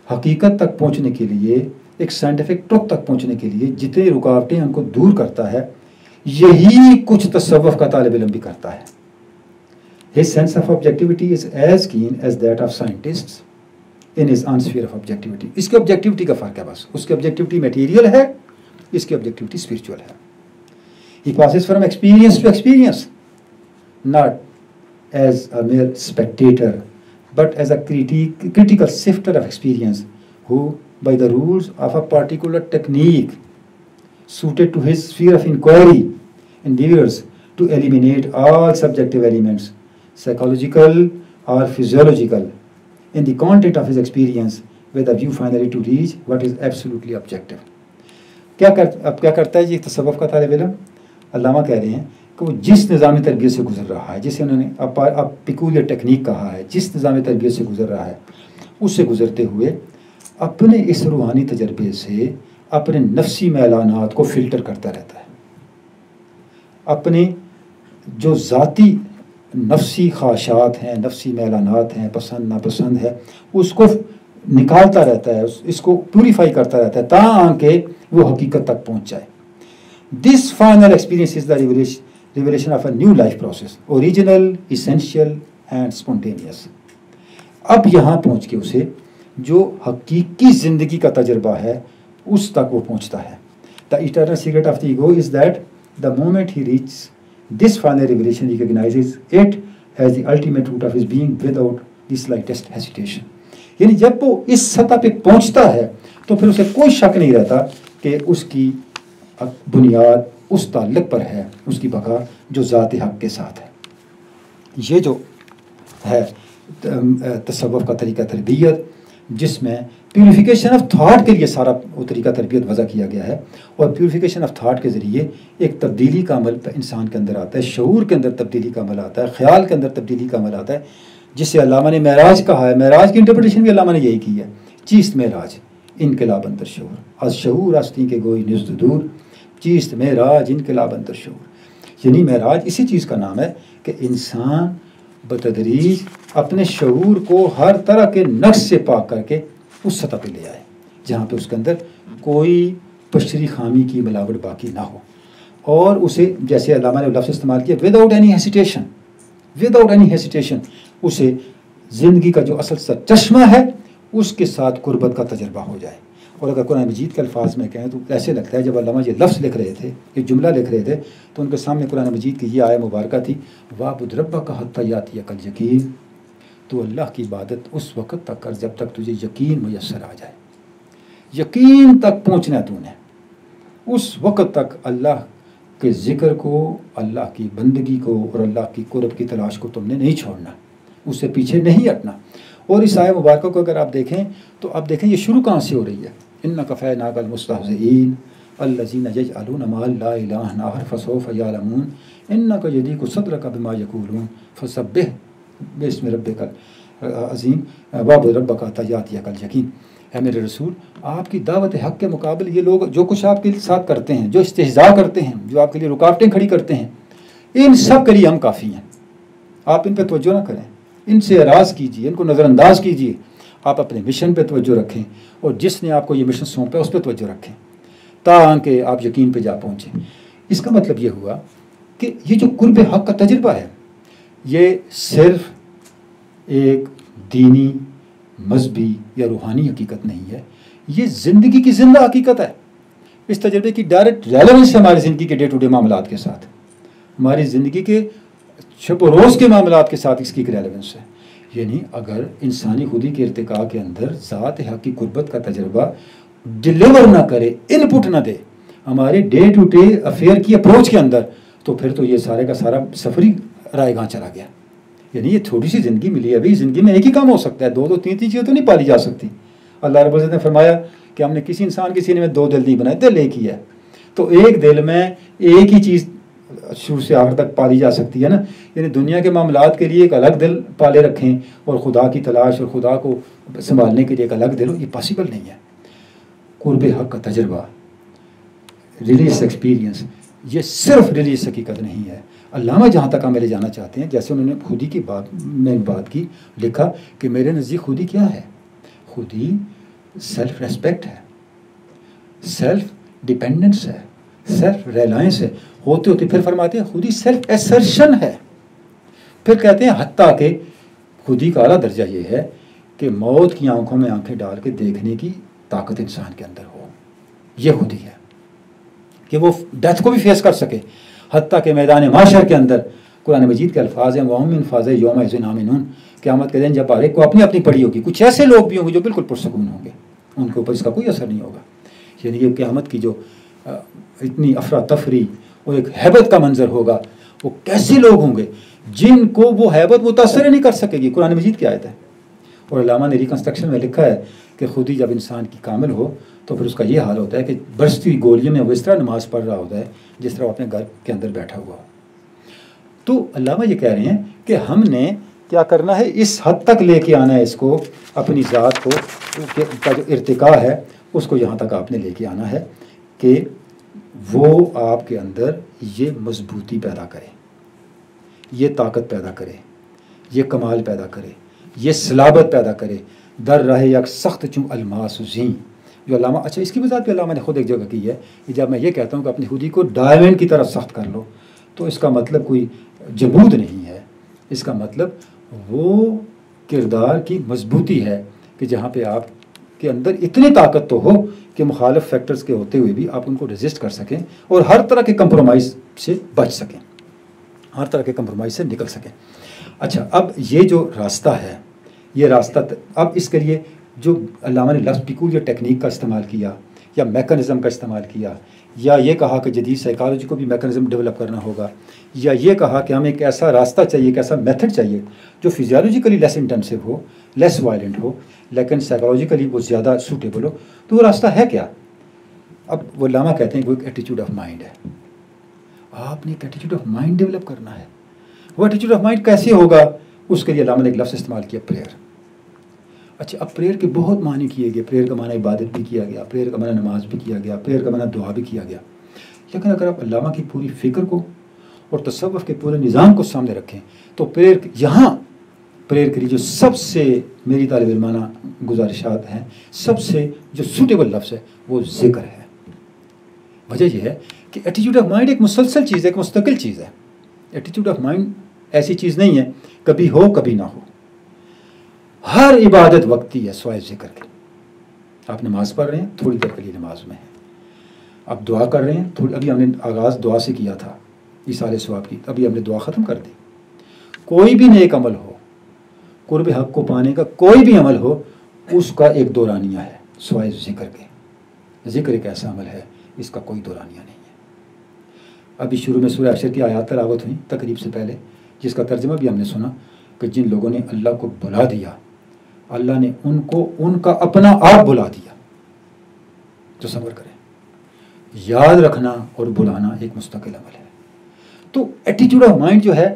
حقیقت تک پہنچنے کے لیے، ایک سائنٹیفک ٹروتھ تک پہنچنے کے لیے جتنی رکاوٹیں ان کو دور کرتا ہے، یہی کچھ تصوف کا طالب علم بھی کرتا ہے. His sense of objectivity is as keen as that of scientists in his own sphere of objectivity. اس کی objectivity کا فرق ہے بس. اس کی objectivity material ہے، اس کی objectivity spiritual ہے. He passes from experience to experience, not as a mere spectator, but as a critical sifter of experience, who, by the rules of a particular technique suited to his sphere of inquiry, endeavors to eliminate all subjective elements, psychological or physiological, in the content of his experience, with a view finally to reach what is absolutely objective. اب کیا کرتا ہے جی تصوف کا طالب علم؟ علامہ کہہ رہے ہیں کہ وہ جس نظام تربیت سے گزر رہا ہے، جسے انہوں نے اب پیکولر ٹیکنیک کہا ہے، جس نظام تربیت سے گزر رہا ہے، اس سے گزرتے ہوئے اپنے اس روحانی تجربے سے اپنے نفسی میلانات کو فلٹر کرتا رہتا ہے. اپنے جو ذاتی نفسی خواہشات ہیں، نفسی میلانات ہیں، پسند ناپسند ہے، اس کو نکالتا رہتا ہے، اس کو پیوریفائی کرتا رہتا ہے تاکہ وہ حقیقت تک پہنچ جائے. This final experience is the revelation of a new life process, original, essential and spontaneous. اب یہاں پہنچ کے اسے جو حقیقی زندگی کا تجربہ ہے اس تک وہ پہنچتا ہے. The eternal secret of the ego is that the moment he reaches this final revelation, he recognizes it as the ultimate root of his being without the slightest hesitation. یعنی جب وہ اس سطح پہ پہنچتا ہے تو پھر اسے کوئی شک نہیں رہتا کہ اس کی بنیاد اس تعلق پر ہے، اس کی بقا جو ذات حق کے ساتھ ہے. یہ جو ہے تصوف کا طریقہ تربیت، جس میں پیوریفیکیشن آف تھاٹ کے لیے سارا وہ طریقہ تربیت وضع کیا گیا ہے، اور پیوریفیکیشن آف تھاٹ کے ذریعے ایک تبدیلی کا عمل انسان کے اندر آتا ہے، شعور کے اندر تبدیلی کا عمل آتا ہے، خیال کے اندر تبدیلی کا عمل آتا ہے، جسے علامہ نے معراج کہا ہے. معراج کی انٹرپریٹیشن بھی علامہ نے یہی کی ہے. چیست معراج انقلاب اندر شعور، از شعور آستین کے گوئی نزد دور، چیست معراج انقلاب اندر شعور. یعنی معراج اسی چیز کا نام ہے کہ انسان بتدریج اپنے شعور کو ہر طرح کے نقص سے پاک کر کے اس سطح پہ لے آئے جہاں پہ اس کے اندر کوئی بشری خامی کی ملاوٹ باقی نہ ہو، اور اسے جیسے علامہ نے لفظ استعمال کیا without any hesitation, without any hesitation اسے زندگی کا جو اصل سا چشمہ ہے اس کے ساتھ قربت کا تجربہ ہو جائے. اور اگر قرآن مجید کے الفاظ میں کہیں تو ایسے لگتا ہے جب علامہ یہ لفظ لکھ رہے تھے، یہ جملہ لکھ رہے تھے، تو ان کے سامنے قرآن مجید کی یہ آیہ مبارکہ تھی، وَاعْبُدْ رَبَّكَ حَتَّىٰ يَأْتِيَكَ الْيَقِينُ. تو اللہ کی عبادت اس وقت تک کر جب تک تجھے یقین میسر آ جائے. یقین تک پہنچنا تو نے، اس وقت تک اللہ کے ذکر کو، اللہ کی بندگی کو اور اللہ کی قرب کی تلاش کو تم نے نہیں چھوڑنا، اس سے پیچھے نہیں ہٹنا. اور اس آیہ مبارکہ کو اگر آپ دیکھیں تو آپ دیکھیں یہ شروع کہاں سے ہو رہی ہے. اِنَّا كَفَيْنَاكَ الْمُسْتَهْزِئِينَ الَّذِينَ يَجْعَلُونَ مَعَ اللَّهِ إِلَٰهًا آخَرَ فَسَوْفَ يَعْلَمُونَ إِنَّكَ يَضِيقُ صَدْرُكَ بِمَا يَقُولُونَ فَسَبِّحْ بِاسْمِ رَبِّكَ العظیم وَاعْبُدْ رَبَّكَ حَتَّىٰ يَأْتِيَكَ الْيَقِينُ. اے میرے رسول، آپ کی دعوت حق کے مقابل یہ لوگ جو کچھ آپ کے ساتھ کرتے ہیں، جو استہزاء کرتے ہیں، جو آپ کے لیے رکاوٹیں کھڑی کرتے ہیں، ان سب کے لیے ہم کافی ہیں. آپ ان پہ توجہ نہ کریں، ان سے اعراض کیجیے، ان کو نظر انداز کیجیے. آپ اپنے مشن پہ توجہ رکھیں، اور جس نے آپ کو یہ مشن سونپا ہے اس پہ توجہ رکھیں تاکہ آپ یقین پہ جا پہنچیں. اس کا مطلب یہ ہوا کہ یہ جو قرب حق کا تجربہ ہے یہ صرف ایک دینی، مذہبی یا روحانی حقیقت نہیں ہے، یہ زندگی کی زندہ حقیقت ہے. اس تجربے کی ڈائریکٹ ریلیونس ہے ہماری زندگی کے ڈے ٹو ڈے معاملات کے ساتھ، ہماری زندگی کے شب و روز کے معاملات کے ساتھ اس کی ایک ریلیونس ہے. یعنی اگر انسانی خودی کے ارتقاء کے اندر ذات حق کی قربت کا تجربہ ڈلیور نہ کرے، ان پٹ نہ دے ہمارے ڈے ٹو ڈے افیئر کی اپروچ کے اندر، تو پھر تو یہ سارے کا سارا سفر ہی رائے گاں چلا گیا. یعنی یہ چھوٹی سی زندگی ملی ہے، ابھی زندگی میں ایک ہی کام ہو سکتا ہے، دو تین چیزیں تو نہیں پالی جا سکتی. اللہ رب العزت نے فرمایا کہ ہم نے کسی انسان کے سینے میں دو دل نہیں بنائے، دل ایک ہی ہے. تو ایک دل میں ایک ہی چیز شروع سے آخر تک پالی جا سکتی ہے نا. یعنی دنیا کے معاملات کے لیے ایک الگ دل پالے رکھیں اور خدا کی تلاش اور خدا کو سنبھالنے کے لیے ایک الگ دل ہو, یہ پاسبل نہیں ہے. قرب حق کا تجربہ, ریلیجس ایکسپیرینس, یہ صرف ریلیجس حقیقت نہیں ہے. علامہ جہاں تک ہمیں لے جانا چاہتے ہیں, جیسے انہوں نے خودی کی بات کی, لکھا کہ میرے نزدیک خودی کیا ہے؟ خودی سیلف ریسپیکٹ ہے, سیلف ڈیپینڈنس ہے, سیلف ریلائنس ہے. ہوتے ہوتے پھر فرماتے ہیں خودی سیلف ایسرشن ہے. پھر کہتے ہیں حتیٰ کہ خودی کا اعلیٰ درجہ یہ ہے کہ موت کی آنکھوں میں آنکھیں ڈال کے دیکھنے کی طاقت انسان کے اندر ہو. یہ خودی ہے کہ وہ ڈیتھ کو بھی فیس کر سکے. حتیٰ کہ میدان محشر کے اندر قرآن مجید کے الفاظ ہیں وَهُمْ مِنْ فَازِ يَوْمَئِذٍ آمِنُونَ, قیامت کے دن جب ہر ایک کو اپنی اپنی پڑی ہوگی. کچھ ایسے لوگ بھی ہوں گے جو بالکل پرسکون ہوں گے, ان کے اوپر اس کا کوئی اثر نہیں ہوگا. یعنی یہ قیامت کی جو اتنی افراتفری اور ایک ہیبت کا منظر ہوگا, وہ کیسے لوگ ہوں گے جن کو وہ ہیبت متاثر ہی نہیں کر سکے گی. قرآن مجید کی آیت ہے. اور علامہ نے ریکنسٹرکشن میں لکھا ہے کہ خود ہی جب انسان کی کامل ہو تو پھر اس کا یہ حال ہوتا ہے کہ برستی گولیوں میں وہ اس طرح نماز پڑھ رہا ہوتا ہے جس طرح وہ اپنے گھر کے اندر بیٹھا ہوا ہو. تو علامہ یہ کہہ رہے ہیں کہ ہم نے کیا کرنا ہے, اس حد تک لے کے آنا ہے اس کو, اپنی ذات کو کا جو ارتقاء ہے اس کو یہاں تک آپ نے لے کے آنا ہے کہ وہ آپ کے اندر یہ مضبوطی پیدا کرے, یہ طاقت پیدا کرے, یہ کمال پیدا کرے, یہ صلابت پیدا کرے. در رہے یک سخت چون الماس زیں, جو علامہ, اچھا اس کی وضاحت بھی علامہ نے خود ایک جگہ کی ہے کہ جب میں یہ کہتا ہوں کہ اپنی خودی کو ڈائمنڈ کی طرح سخت کر لو, تو اس کا مطلب کوئی جمود نہیں ہے. اس کا مطلب وہ کردار کی مضبوطی ہے کہ جہاں پہ آپ کے اندر اتنی طاقت تو ہو کہ مخالف فیکٹرز کے ہوتے ہوئے بھی آپ ان کو ریزسٹ کر سکیں اور ہر طرح کے کمپرومائز سے بچ سکیں, ہر طرح کے کمپرومائز سے نکل سکیں. اچھا, اب یہ جو راستہ ہے, یہ راستہ اب اس کے لیے جو علامہ نے لفظ پیکولیئر ٹیکنیک کا استعمال کیا یا میکانزم کا استعمال کیا, یا یہ کہا کہ جدید سائیکالوجی کو بھی میکانزم ڈیولپ کرنا ہوگا, یا یہ کہا کہ ہمیں ایک ایسا راستہ چاہیے, ایک ایسا میتھڈ چاہیے جو فزیولوجیکلی لیس انٹینسو ہو, لیس وائلنٹ ہو, لیکن سائیکالوجیکلی وہ زیادہ سوٹیبل ہو, تو وہ راستہ ہے کیا؟ اب وہ علامہ کہتے ہیں کہ وہ ایک ایٹیچیوڈ آف مائنڈ ہے. آپ نے ایک ایٹیچیوڈ آف مائنڈ ڈیولپ کرنا ہے. وہ ایٹیچیوڈ آف مائنڈ کیسے ہوگا؟ اس کے لیے علامہ نے ایک لفظ استعمال کیا, پریئر. اچھا, اب پریئر کے بہت معنی کیے گئے. پریئر کا معنی عبادت بھی کیا گیا, پریئر کا معنی نماز بھی کیا گیا, پریئر کا معنی دعا بھی کیا گیا. لیکن اگر آپ علامہ کی پوری فکر کو اور تصوف کے پورے نظام کو سامنے رکھیں تو پریئر یہاں پریئر کے لیے جو سب سے میری طالب علمانہ گزارشات ہیں, سب سے جو سوٹیبل لفظ ہے وہ ذکر ہے. وجہ یہ ہے کہ ایٹیچیوڈ آف مائنڈ ایک مسلسل چیز ہے, ایک مستقل چیز ہے. ایٹیچیوڈ آف مائنڈ ایسی چیز نہیں ہے کبھی ہو کبھی نہ ہو. ہر عبادت وقتی ہے سوائے ذکر کے. آپ نماز پڑھ رہے ہیں, تھوڑی دیر کے لیے نماز میں ہیں. آپ دعا کر رہے ہیں, ابھی ہم نے آغاز دعا سے کیا تھا, ایصال ثواب کی, ابھی ہم نے دعا ختم کر دی. کوئی بھی نیک عمل ہو, قرب حق کو پانے کا کوئی بھی عمل ہو, اس کا ایک دورانیہ ہے سوائے ذکر کے. ذکر ایک ایسا عمل ہے اس کا کوئی دورانیہ نہیں ہے. ابھی شروع میں سورہ حشر کی آیات تلاوت ہوئی تقریب سے پہلے, جس کا ترجمہ بھی ہم نے سنا کہ جن لوگوں نے اللہ کو بلا دیا, اللہ نے ان کو ان کا اپنا آپ بلا دیا. تصور کریں, یاد رکھنا اور بلانا ایک مستقل عمل ہے. تو ایٹیٹیوڈ آف مائنڈ جو ہے,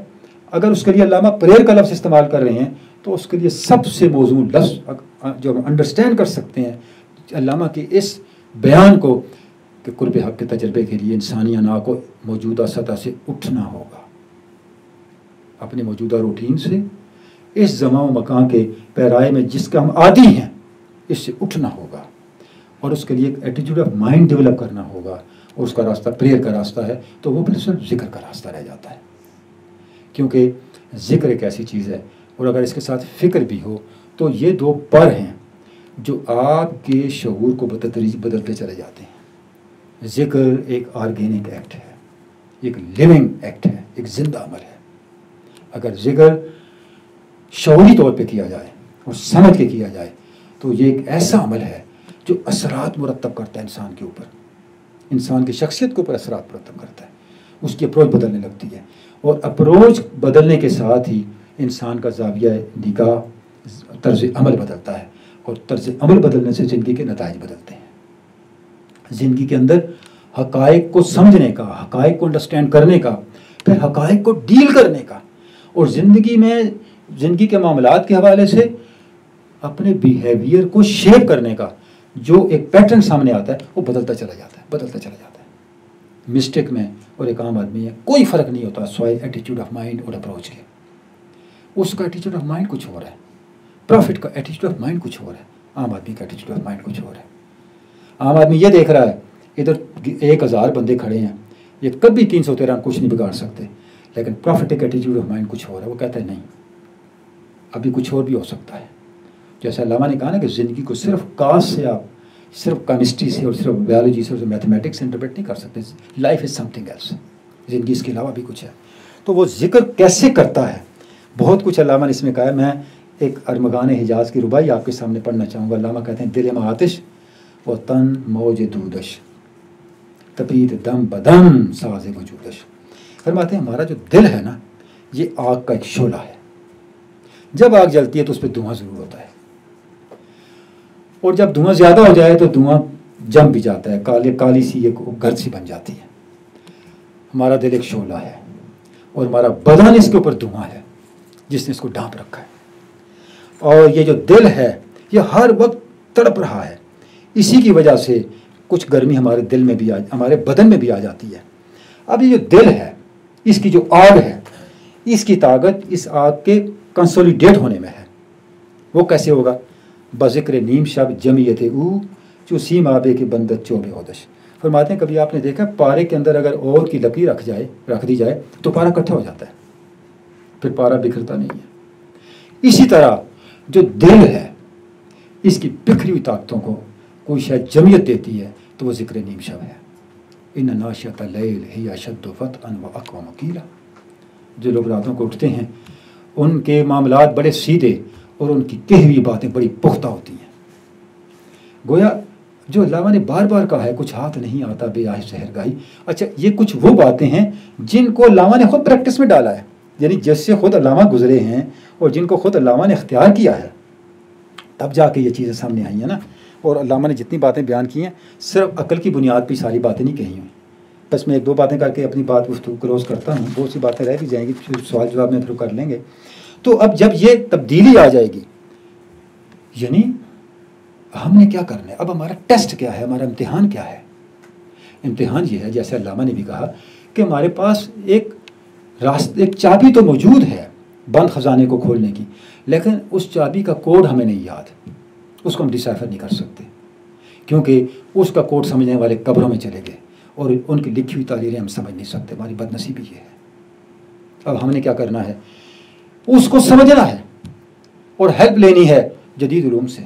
اگر اس کے لیے علامہ پریئر کا لفظ استعمال کر رہے ہیں تو اس کے لیے سب سے موزوں لفظ جو ہم انڈرسٹینڈ کر سکتے ہیں علامہ کے اس بیان کو کہ قرب حق کے تجربے کے لیے انسانی انا کو موجودہ سطح سے اٹھنا ہوگا, اپنے موجودہ روٹین سے, اس زمان و مکان کے پیرائے میں جس کا ہم عادی ہیں, اس سے اٹھنا ہوگا. اور اس کے لیے ایک ایٹیچیوڈ آف مائنڈ ڈیولپ کرنا ہوگا, اور اس کا راستہ پریئر کا راستہ ہے. تو وہ پھر صرف ذکر کا راستہ رہ جاتا ہے, کیونکہ ذکر ایک ایسی چیز ہے, اور اگر اس کے ساتھ فکر بھی ہو تو یہ دو پر ہیں جو آپ کے شعور کو بتدریج بدلتے چلے جاتے ہیں. ذکر ایک آرگینک ایکٹ ہے, ایک لیونگ ایکٹ ہے, ایک زندہ عمل ہے. اگر ذکر شعوری طور پہ کیا جائے اور سمجھ کے کیا جائے تو یہ ایک ایسا عمل ہے جو اثرات مرتب کرتا ہے انسان کے اوپر, انسان کی شخصیت کے اوپر اثرات مرتب کرتا ہے. اس کی اپروچ بدلنے لگتی ہے, اور اپروچ بدلنے کے ساتھ ہی انسان کا زاویہ نگاہ, طرز عمل بدلتا ہے, اور طرز عمل بدلنے سے زندگی کے نتائج بدلتے ہیں. زندگی کے اندر حقائق کو سمجھنے کا، حقائق کو انڈرسٹینڈ کرنے کا، پھر حقائق کو ڈیل کرنے کا، اور زندگی کے معاملات کے حوالے سے اپنے بیہیویئر کو شیپ کرنے کا جو ایک پیٹرن سامنے آتا ہے وہ بدلتا چلا جاتا ہے. مسٹیک میں اور ایک عام آدمی ہے کوئی فرق نہیں ہوتا سوائے ایٹیٹیوڈ آف مائنڈ اور اپروچ کے. اس کا ایٹیٹیوڈ آف مائنڈ کچھ اور ہے، پروفٹ کا ایٹیٹیوڈ آف مائنڈ کچھ اور ہے، عام آدمی کا ایٹیٹیوڈ آف مائنڈ کچھ اور ہے. عام آدمی یہ دیکھ رہا ہے ادھر 1000 بندے کھڑے ہیں، یہ کبھی 313 کچھ نہیں بگاڑ سکتے، لیکن پروفیٹک ایٹیٹیوڈ آف مائنڈ کچھ اور ہے. وہ کہتا ہے نہیں، ابھی کچھ اور بھی ہو سکتا ہے. جیسے علامہ نے کہا نا کہ زندگی کو صرف کاس سے آپ صرف کیمسٹری سے اور صرف بیولوجی سے اور میتھمیٹکس سے انٹرپریٹ نہیں کر سکتے. Life is something else, زندگی اس کے علاوہ بھی کچھ ہے. تو وہ ذکر کیسے کرتا ہے، بہت کچھ علامہ نے اس میں کہا ہے. میں ایک ارمغان حجاز کی ربائی آپ کے سامنے پڑھنا چاہوں گا. علامہ کہتے ہیں دل میں آتش و تن موج دودش تپید دم بدم ساز وجودش. فرماتے ہیں ہمارا جو دل ہے نا یہ آگ کا ایک شعلہ ہے. جب آگ جلتی ہے تو اس پہ دھواں ضرور ہوتا ہے، اور جب دھواں زیادہ ہو جائے تو دھواں جم بھی جاتا ہے، کالی سی ایک گرد سی بن جاتی ہے. ہمارا دل ایک شعلہ ہے اور ہمارا بدن اس کے اوپر دھواں ہے جس نے اس کو ڈھانپ رکھا ہے. اور یہ جو دل ہے یہ ہر وقت تڑپ رہا ہے. اسی کی وجہ سے کچھ گرمی ہمارے دل میں بھی ہمارے بدن میں بھی آ جاتی ہے. اب یہ جو دل ہے اس کی جو آگ ہے، اس کی طاقت اس آگ کے کنسولیڈیٹ ہونے میں ہے. وہ کیسے ہوگا؟ بذکر نیم شب جمعیت او جو سیم آبے کے بندت چوبے ہودش. فرماتے ہیں کبھی آپ نے دیکھا پارے کے اندر اگر اور کی لکڑی رکھ دی جائے تو پارا اکٹھا ہو جاتا ہے، پھر پارا بکھرتا نہیں ہے. اسی طرح جو دل ہے اس کی بکھری ہوئی طاقتوں کو کوئی شاید جمعیت دیتی ہے تو وہ ذکر نیم شب ہے. ان ناشئۃ اللیل ہی اشد فتحا واقوی مقیلا. جو لوگ راتوں کو اٹھتے ہیں ان کے معاملات بڑے سیدھے اور ان کی کہی ہوئی باتیں بڑی پختہ ہوتی ہیں. گویا جو علامہ نے بار بار کہا ہے کچھ ہاتھ نہیں آتا بے آہ سحر گاہی. اچھا یہ کچھ وہ باتیں ہیں جن کو علامہ نے خود پریکٹس میں ڈالا ہے، یعنی جس سے خود علامہ گزرے ہیں اور جن کو خود علامہ نے اختیار کیا ہے، تب جا کے یہ چیزیں سامنے آئی ہیں نا. اور علامہ نے جتنی باتیں بیان کی ہیں صرف عقل کی بنیاد پہ ساری باتیں نہیں کہی ہوئی. بس میں 1-2 باتیں کر کے اپنی بات گفتگو کلوز کرتا ہوں. بہت سی باتیں رہ بھی جائیں گی، پھر سوال جواب میں پھر کر لیں گے. تو اب جب یہ تبدیلی آ جائے گی، یعنی ہم نے کیا کرنا ہے، اب ہمارا ٹیسٹ کیا ہے، ہمارا امتحان کیا ہے. امتحان یہ ہے جیسے علامہ نے بھی کہا کہ ہمارے پاس ایک چابی تو موجود ہے بند خزانے کو کھولنے کی، لیکن اس چابی کا کوڈ ہمیں نہیں یاد، اس کو ہم ڈیسائفر نہیں کر سکتے کیونکہ اس کا کوڈ سمجھنے والے قبروں میں چلے گئے اور ان کی لکھی ہوئی تحریریں ہم سمجھ نہیں سکتے. ہماری بد نصیبی یہ ہے. اب ہم نے کیا کرنا ہے، اس کو سمجھنا ہے اور ہیلپ لینی ہے جدید علوم سے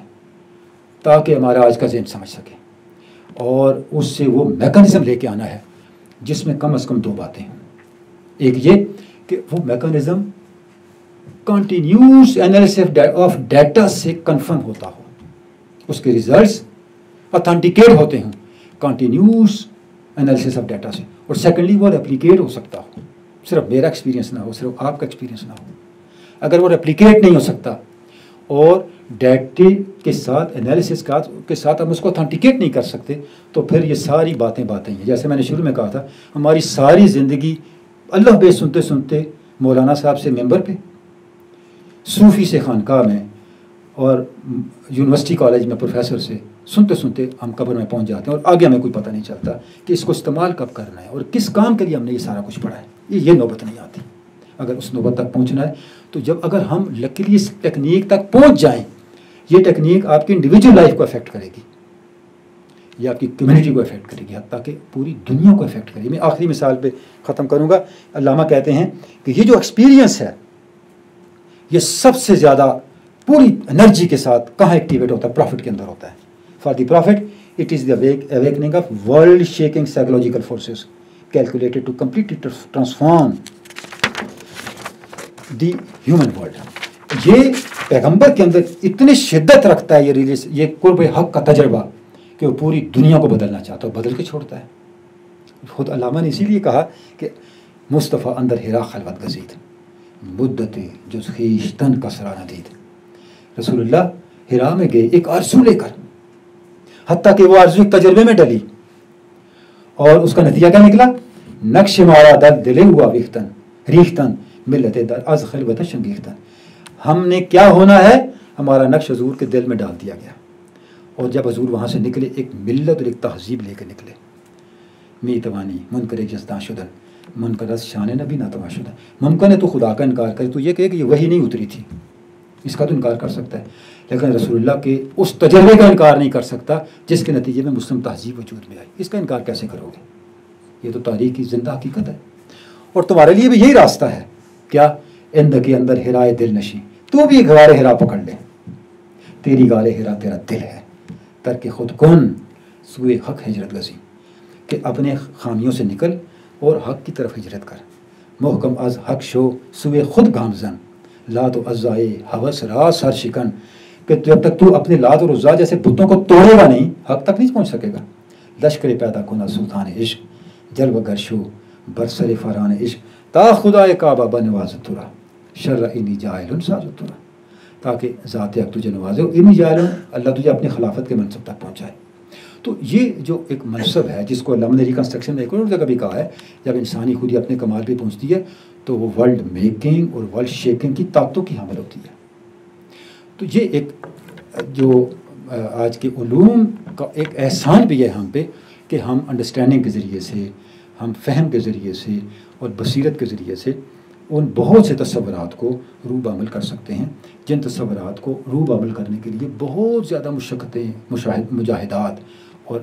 تاکہ ہمارا آج کا ذہن سمجھ سکے، اور اس سے وہ میکانزم لے کے آنا ہے جس میں کم از کم 2 باتیں ہیں. ایک یہ کہ وہ mechanism continuous analysis of data سے کنفرم ہوتا ہو، اس کے ریزلٹس اتھینٹیکیٹ ہوتے ہیں کنٹینیوس انالیسس آف ڈیٹا سے. اور سیکنڈلی وہ ریپلیکیٹ ہو سکتا ہو، صرف میرا ایکسپیرینس نہ ہو، صرف آپ کا ایکسپیرینس نہ ہو. اگر وہ ریپلیکیٹ نہیں ہو سکتا اور ڈیٹے کے ساتھ انالیسس کے ساتھ ہم اس کو اتھینٹیکیٹ نہیں کر سکتے تو پھر یہ ساری باتیں ہیں. جیسے میں نے شروع میں کہا تھا ہماری ساری زندگی اللہ بے سنتے سنتے مولانا صاحب سے ممبر پہ، صوفی سے خانقاہ میں، اور یونیورسٹی کالج میں پروفیسر سے سنتے سنتے ہم قبر میں پہنچ جاتے ہیں اور آگے ہمیں کوئی پتہ نہیں چلتا کہ اس کو استعمال کب کرنا ہے اور کس کام کے لیے ہم نے یہ سارا کچھ پڑھا ہے. یہ نوبت نہیں آتی. اگر اس نوبت تک پہنچنا ہے تو اگر ہم لکیلی اس ٹیکنیک تک پہنچ جائیں، یہ ٹیکنیک آپ کی انڈیویجول لائف کو افیکٹ کرے گی، یہ آپ کی کمیونٹی کو افیکٹ کرے گی، حتیٰ کہ پوری دنیا کو افیکٹ کرے گی. میں آخری مثال پہ ختم کروں گا. علامہ کہتے ہیں کہ یہ جو ایکسپیرینس ہے یہ سب سے زیادہ پوری انرجی کے ساتھ کہاں ایکٹیویٹ ہوتا ہے؟ پروفٹ کے اندر ہوتا ہے. For the prophet it is the awakening of world shaking psychological forces calculated to completely transform the human world. یہ پیغمبر کے اندر اتنی شدت رکھتا ہے یہ قرب حق کا تجربہ کہ وہ پوری دنیا کو بدلنا چاہتا ہے، بدل کے چھوڑتا ہے. خود علامہ نے اسی لیے کہا کہ مصطفیٰ اندر ہرا خلوت گزید مدت جز خویشتن کسرا ندید. رسول اللہ ہرا میں گئے ایک آرزو لے کر، حتیٰ کہ وہ آرزو ایک تجربے میں ڈلی اور اس کا نتیجہ کیا نکلا؟ نقش مارا در دلے ہوا ویختن ریختن ملت در از خلوت شنگیختن. ہم نے کیا ہونا ہے؟ ہمارا نقش حضور کے دل میں ڈال دیا گیا، اور جب حضور وہاں سے نکلے ایک ملت اور ایک تہذیب لے کے نکلے. می توانی منکر جزداں شدن منکر از شان نبی ناتوا شدن. ممکن ہے تو خدا کا انکار کرے، تو یہ کہے کہ یہ وہی نہیں اتری تھی، اس کا تو انکار کر سکتا ہے، لیکن رسول اللہ کے اس تجربے کا انکار نہیں کر سکتا جس کے نتیجے میں مسلم تہذیب وجود میں آئی. اس کا انکار کیسے کرو گے؟ یہ تو تاریخ کی زندہ حقیقت ہے. اور تمہارے لیے بھی یہی راستہ ہے. کیا؟ اند کے اندر ہرائے دل نشیں، تو بھی غار ہرا پکڑ لے، تیری غار ہرا تیرا دل ہے، ترک خود کن سوئے حق ہجرت گزی. کہ اپنے خامیوں سے نکل اور حق کی طرف ہجرت کر. محکم از حق شو سوئے خود گامزن لات و عزائے حوث را سر شکن. کہ جب تک تو اپنے لات اور عزا جیسے بتوں کو توڑے گا نہیں، حق تک نہیں پہنچ سکے گا. لشکر پیدا کنا سلطان عشق جلوہ گر شو برسر فران عشق تا خدا کعبہ بنواز ترا شر انی جائل ساز ترا. تاکہ ذات حق تجھے نوازے، انی جائل اللہ تجھے اپنی خلافت کے منصب تک پہنچائے. تو یہ جو ایک منصب ہے جس کو علامہ نے ریکنسٹرکشن میں ایک اور جگہ بھی کہا ہے، جب انسانی خودی اپنے کمال پہ پہنچتی ہے تو وہ ورلڈ میکنگ اور ورلڈ شیکنگ کی طاقتوں کی حامل ہوتی ہے. تو یہ ایک جو آج کے علوم کا ایک احسان بھی ہے ہم پہ کہ ہم انڈرسٹینڈنگ کے ذریعے سے، ہم فہم کے ذریعے سے اور بصیرت کے ذریعے سے ان بہت سے تصورات کو روب عمل کر سکتے ہیں، جن تصورات کو روب عمل کرنے کے لیے بہت زیادہ مشقتیں، مجاہدات اور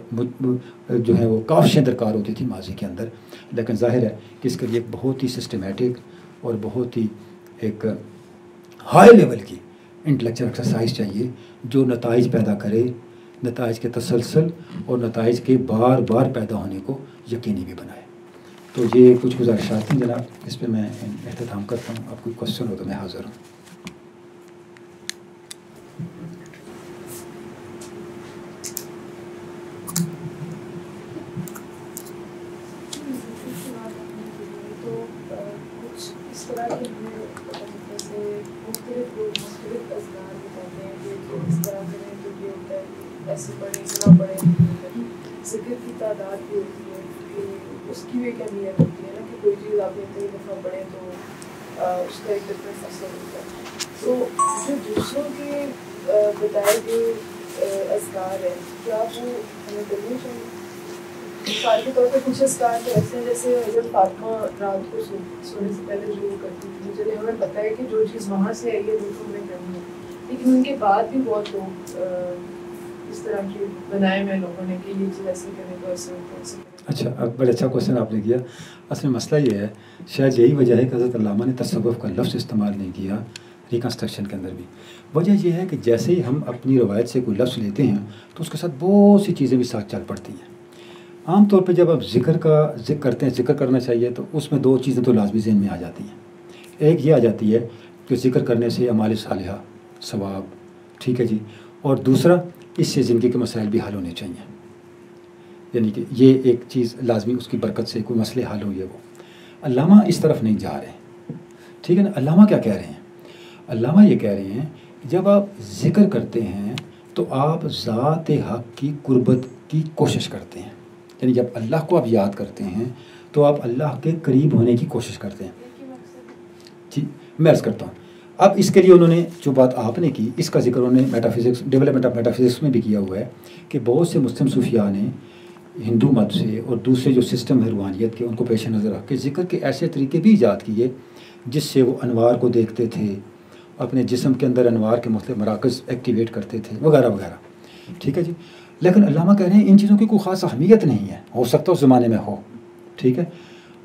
جو ہے وہ کافشیں درکار ہوتی تھی ماضی کے اندر. لیکن ظاہر ہے کہ اس کے لیے ایک بہت ہی سسٹمیٹک اور بہت ہی ایک ہائی لیول کی انٹلیکچوئل ایکسرسائز چاہیے جو نتائج پیدا کرے، نتائج کے تسلسل اور نتائج کے بار بار پیدا ہونے کو یقینی بھی بنائے. تو یہ کچھ گزارشات ہیں جناب، اس پہ میں اختتام کرتا ہوں. آپ کوئی کوشچن ہو تو میں حاضر ہوں. ایسے پڑھیں اتنا پڑھیں، ذکر کی تعداد بھی ہوتی ہے کہ اس کی بھی ایک اہمیت ہوتی ہے نا کہ کوئی چیز آپ اتنی دفعہ پڑھیں تو اس کا ایک ڈفرینٹ اثر ہوتا ہے. تو جو دوسروں کے بتائے گئے اذکار ہیں کیا وہ ہمیں کرنے چاہیے؟ مثال کے طور پہ کچھ اذکار تو ایسے ہیں جیسے حضرت فاطمہ رات کو سونے سے پہلے ضرور کرتی تھی. چلے ہمیں پتہ ہے کہ جو چیز وہاں سے آئی ہے وہ تو ہمیں کرنی ہے، لیکن ان کے بعد بھی بہت لوگ اس طرح کی بنائے ہوئے لوگوں نے کہ یہ چیز ایسے کریں تو ایسے ہوتے. اچھا، بڑا اچھا کوشچن آپ نے کیا. اصل مسئلہ یہ ہے، شاید یہی وجہ ہے کہ حضرت علامہ نے تصوف کا لفظ استعمال نہیں کیا ریکنسٹرکشن کے اندر بھی. وجہ یہ ہے کہ جیسے ہی ہم اپنی روایت سے کوئی لفظ لیتے ہیں تو اس کے ساتھ بہت سی چیزیں بھی ساتھ چل پڑتی ہیں. عام طور پہ جب آپ ذکر کرتے ہیں، ذکر کرنا چاہیے تو اس میں دو چیزیں تو لازمی ذہن میں آ جاتی ہیں. ایک یہ آ جاتی ہے کہ ذکر کرنے سے اعمال صالحہ ثواب، ٹھیک ہے جی، اور دوسرا اس سے زندگی کے مسائل بھی حل ہونے چاہیے. یعنی کہ یہ ایک چیز لازمی، اس کی برکت سے کوئی مسئلے حل ہوئی ہے. وہ علامہ اس طرف نہیں جا رہے ہیں، ٹھیک ہے نا. علامہ کیا کہہ رہے ہیں؟ علامہ یہ کہہ رہے ہیں جب آپ ذکر کرتے ہیں تو آپ ذات حق کی قربت کی کوشش کرتے ہیں. یعنی جب اللہ کو آپ یاد کرتے ہیں تو آپ اللہ کے قریب ہونے کی کوشش کرتے ہیں. جی میں عرض کرتا ہوں. اب اس کے لیے انہوں نے جو بات آپ نے کی، اس کا ذکر انہوں نے میٹافزکس، ڈیولپمنٹ آف میٹافزکس میں بھی کیا ہوا ہے کہ بہت سے مسلم صوفیاء نے ہندو مت سے اور دوسرے جو سسٹم ہے روحانیت کے، ان کو پیش نظر رکھ کے ذکر کے ایسے طریقے بھی ایجاد کیے جس سے وہ انوار کو دیکھتے تھے، اپنے جسم کے اندر انوار کے مختلف مراکز ایکٹیویٹ کرتے تھے وغیرہ وغیرہ، ٹھیک ہے جی. لیکن علامہ کہہ رہے ہیں ان چیزوں کی کوئی خاص اہمیت نہیں ہے، ہو سکتا اس زمانے میں ہو، ٹھیک ہے،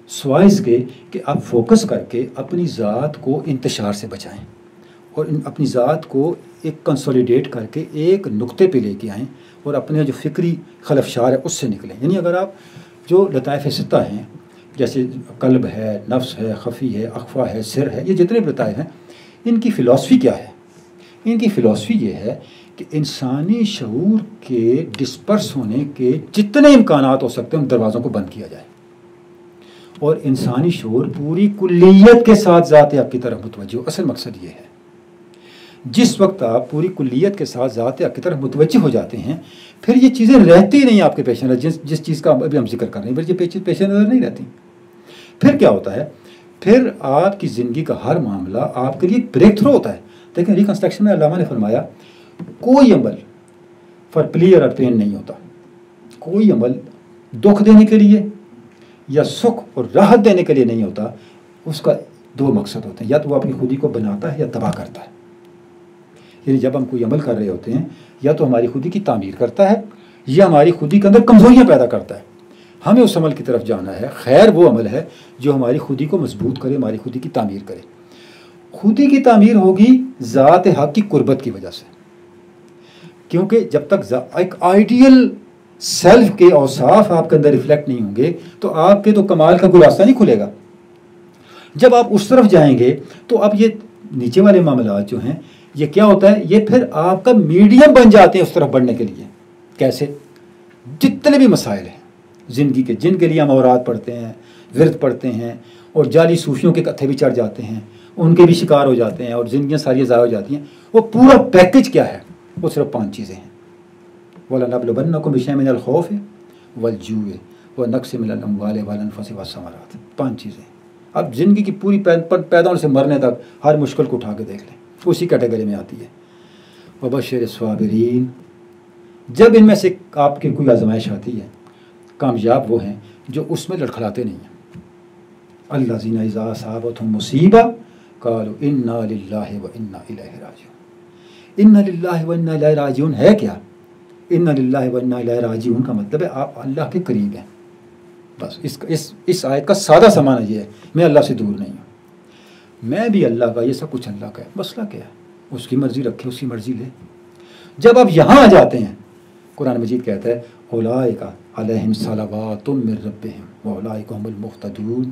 سوائے اس کے کہ آپ فوکس کر کے اپنی ذات کو انتشار سے بچائیں اور اپنی ذات کو ایک کنسولیڈیٹ کر کے ایک نقطے پہ لے کے آئیں اور اپنے جو فکری خلفشار ہے اس سے نکلیں. یعنی اگر آپ جو لطائف ستہ ہیں جیسے قلب ہے، نفس ہے، خفی ہے، اخفا ہے، سر ہے، یہ جتنے بھی لطائف ہیں، ان کی فلاسفی کیا ہے؟ ان کی فلاسفی یہ ہے کہ انسانی شعور کے ڈسپرس ہونے کے جتنے امکانات ہو سکتے ہیں ان دروازوں کو بند کیا جائے اور انسانی شعور پوری کلیت کے ساتھ ذات حق کی طرف متوجہ ہو. اصل مقصد یہ ہے. جس وقت آپ پوری کلیت کے ساتھ ذات حق کی طرف متوجہ ہو جاتے ہیں پھر یہ چیزیں رہتی ہی نہیں آپ کے پیش نظر، جس چیز کا ابھی ہم ذکر کر رہے ہیں پھر یہ پیش نظر نہیں رہتی. پھر کیا ہوتا ہے، پھر آپ کی زندگی کا ہر معاملہ آپ کے لیے بریک تھرو ہوتا ہے. دیکھیں ریکنسٹرکشن میں علامہ نے فرمایا کوئی عمل فار پلیئر اور پین نہیں ہوتا. کوئی عمل دکھ دینے کے لیے یا سکھ اور راحت دینے کے لیے نہیں ہوتا. اس کا دو مقصد ہوتے ہیں، یا تو وہ اپنی خودی کو بناتا ہے یا تباہ کرتا ہے. یعنی جب ہم کوئی عمل کر رہے ہوتے ہیں یا تو ہماری خودی کی تعمیر کرتا ہے یا ہماری خودی کے اندر کمزوریاں پیدا کرتا ہے. ہمیں اس عمل کی طرف جانا ہے. خیر وہ عمل ہے جو ہماری خودی کو مضبوط کرے، ہماری خودی کی تعمیر کرے. خودی کی تعمیر ہوگی ذات حق کی قربت کی وجہ سے، کیونکہ جب تک ایک آئیڈیل سیلف کے اوصاف آپ کے اندر ریفلیکٹ نہیں ہوں گے تو آپ کے تو کمال کا گلدستہ نہیں کھلے گا. جب آپ اس طرف جائیں گے تو اب یہ نیچے والے معاملات جو ہیں یہ کیا ہوتا ہے، یہ پھر آپ کا میڈیم بن جاتے ہیں اس طرف بڑھنے کے لیے. کیسے؟ جتنے بھی مسائل ہیں زندگی کے، جن کے لیے ہم اوراد پڑھتے ہیں، ورد پڑھتے ہیں اور جعلی صوفیوں کے کتھے بھی چڑھ جاتے ہیں، ان کے بھی شکار ہو جاتے ہیں اور زندگیاں ساری ضائع ہو جاتی ہیں، وہ پورا پیکج کیا ہے؟ وہ صرف 5 چیزیں ہیں. وَلَنَبْلُوَنَّكُمْ بِشَيْءٍ مِّنَ الْخَوْفِ وَالْجُوعِ وَنَقْصٍ مِّنَ الْأَمْوَالِ وَالْأَنفُسِ وَالثَّمَرَاتِ. 5 چیزیں. اب زندگی کی پوری پیدا ہونے سے مرنے تک ہر مشکل کو اٹھا کے دیکھ لیں، اسی کیٹیگری میں آتی ہے. وَبَشِّرِ الصَّابِرِينَ. جب ان میں سے آپ کی کوئی آزمائش آتی ہے، کامیاب وہ ہیں جو اس میں لڑکھڑاتے نہیں ہیں. الَّذِينَ إِذَا أَصَابَتْهُم مُّصِيبَةٌ قَالُوا إِنَّا لِلَّهِ وَإِنَّا إِلَيْهِ رَاجِعُونَ. إِنَّا لِلَّهِ وَإِنَّا إِلَيْهِ رَاجِعُونَ ہے کیا؟ إِنَّا لِلَّهِ وَإِنَّا إِلَيْهِ رَاجِعُونَ کا مطلب ہے آپ اللہ کے قریب ہیں. بس اس آیت کا سادہ سا معنی یہ ہے، میں اللہ سے دور نہیں ہوں، میں بھی اللہ کا، یہ سب کچھ اللہ کا ہے. مسئلہ کیا ہے؟ اس کی مرضی رکھے، اس کی مرضی لے. جب آپ یہاں آ جاتے ہیں، قرآن مجید کہتا ہے اولئک علیہم صلوات من ربہم واولئک هم المہتدون.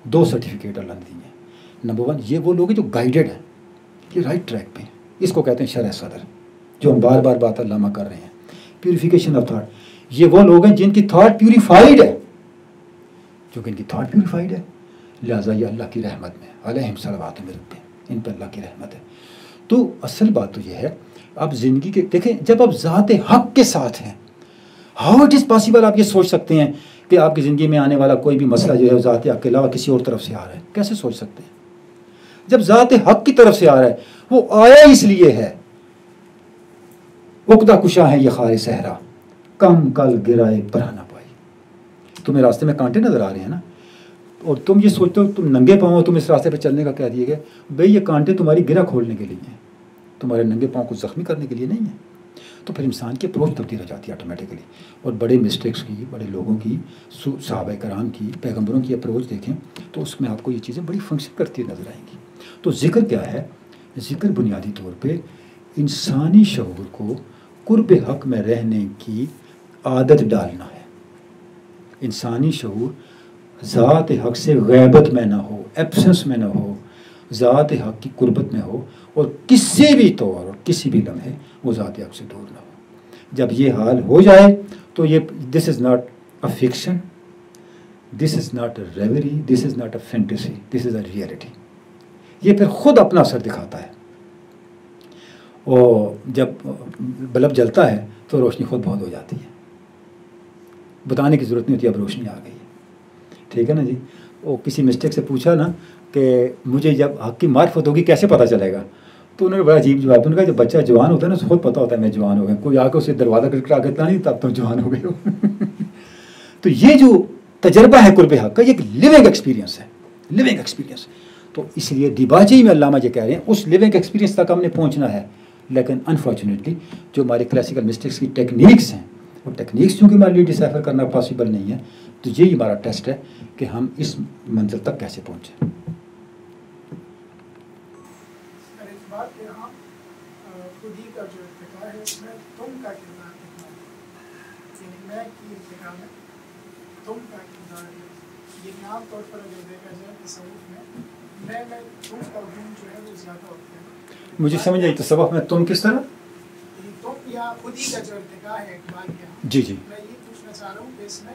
2 سرٹیفکیٹ اللہ نے دی ہیں. نمبر 1 یہ وہ لوگ ہیں جو گائیڈڈ ہیں، یہ رائٹ ٹریک پہ ہیں. اس کو کہتے ہیں شرح صدر، جو ہم بار بار بات علامہ کر رہے ہیں. پیوریفیکیشن آف تھاٹ، یہ وہ لوگ ہیں جن کی تھاٹ پیوریفائڈ ہے، جو کہ ان کی تھاٹ پیوریفائڈ ہے، لہٰذا یہ اللہ کی رحمت میں علیہم صلوات من ربہم، ان پہ اللہ کی رحمت ہے. تو اصل بات تو یہ ہے، آپ زندگی کے دیکھیں جب آپ ذات حق کے ساتھ ہیں، ہاؤ اٹ از پاسبل آپ یہ سوچ سکتے ہیں کہ آپ کی زندگی میں آنے والا کوئی بھی مسئلہ جو ہے ذات حق کے علاوہ کسی اور طرف سے آ رہا ہے؟ کیسے سوچ سکتے ہیں؟ جب ذات حق کی طرف سے آ رہا ہے، وہ آیا اس لیے ہے. عقدہ کشا ہے یہ خار صحرا، کم کل گرائے برہ نہ پائی. تمہیں راستے میں کانٹے نظر آ رہے ہیں نا، اور تم یہ سوچتے ہو تم ننگے پاؤں ہو، تم اس راستے پہ چلنے کا کہہ دیے گئے. بھئی یہ کانٹے تمہاری گرہ کھولنے کے لیے ہیں، تمہارے ننگے پاؤں کو زخمی کرنے کے لیے نہیں ہیں. تو پھر انسان کی اپروچ تبدیل ہو جاتی ہے آٹومیٹکلی. اور بڑے مسٹیکس کی، بڑے لوگوں کی، صحابہ کرام کی، پیغمبروں کی اپروچ دیکھیں تو اس میں آپ کو یہ چیزیں بڑی فنکشن کرتی نظر آئیں گی. تو ذکر کیا ہے؟ ذکر بنیادی طور پہ انسانی شعور کو قرب حق میں رہنے کی عادت ڈالنا ہے. انسانی شعور ذات حق سے غیبت میں نہ ہو، ایبسنس میں نہ ہو، ذات حق کی قربت میں ہو، اور کسی بھی طور اور کسی بھی لمحے وہ ذات حق سے دور نہ ہو. جب یہ حال ہو جائے تو یہ this is not a fiction, this is not a reverie, this is not a fantasy, this is a reality. یہ پھر خود اپنا اثر دکھاتا ہے. اور جب بلب جلتا ہے تو روشنی خود بہت ہو جاتی ہے، بتانے کی ضرورت نہیں ہوتی، اب روشنی آ گئی ہے. ٹھیک ہے نا جی. وہ کسی مسٹیک سے پوچھا نا کہ مجھے جب حق کی معرفت ہوگی کیسے پتہ چلے گا، تو انہوں نے بڑا عجیب جواب. انہوں نے کہا جب بچہ جوان ہوتا ہے نا، اسے خود پتہ ہوتا ہے میں جوان ہو گیا، کوئی آ کے اسے دروازہ کھٹکھٹا کے نہیں تب تم جوان ہو گئے ہو. تو یہ جو تجربہ ہے قرب حق کا، یہ ایک لیونگ ایکسپیرینس ہے، لیونگ ایکسپیرینس. تو اس لیے دیباچی میں علامہ یہ کہہ رہے ہیں اس لیونگ ایکسپیرینس تک ہم نے پہنچنا ہے. لیکن انفارچونیٹلی جو ہمارے کلاسیکل مسٹکس کی ٹیکنیکس ہیں، وہ ٹیکنیکس چونکہ ہمارے لیے ڈسائفر کرنا پاسبل نہیں ہے، تو یہی ہمارا ٹیسٹ ہے کہ ہم اس منزل تک کیسے پہنچیں. خودی کا جو ارتقا ہے اس میں تم کا کردار کتنا ہے، یعنی میں کی ارتقا میں تم کا کردار ہے. یعنی عام طور پر اگر دیکھا جائے تصوف میں تم کا گن جو ہے وہ زیادہ ہوتا ہے. مجھے سمجھ آئی تصوف میں تم کس طرح؟ تم یا خودی کا جو ارتقا ہے اقبال کے یہاں، جی جی میں یہ پوچھنا چاہ رہا ہوں کہ اس میں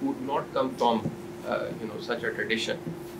who would not come from such a tradition,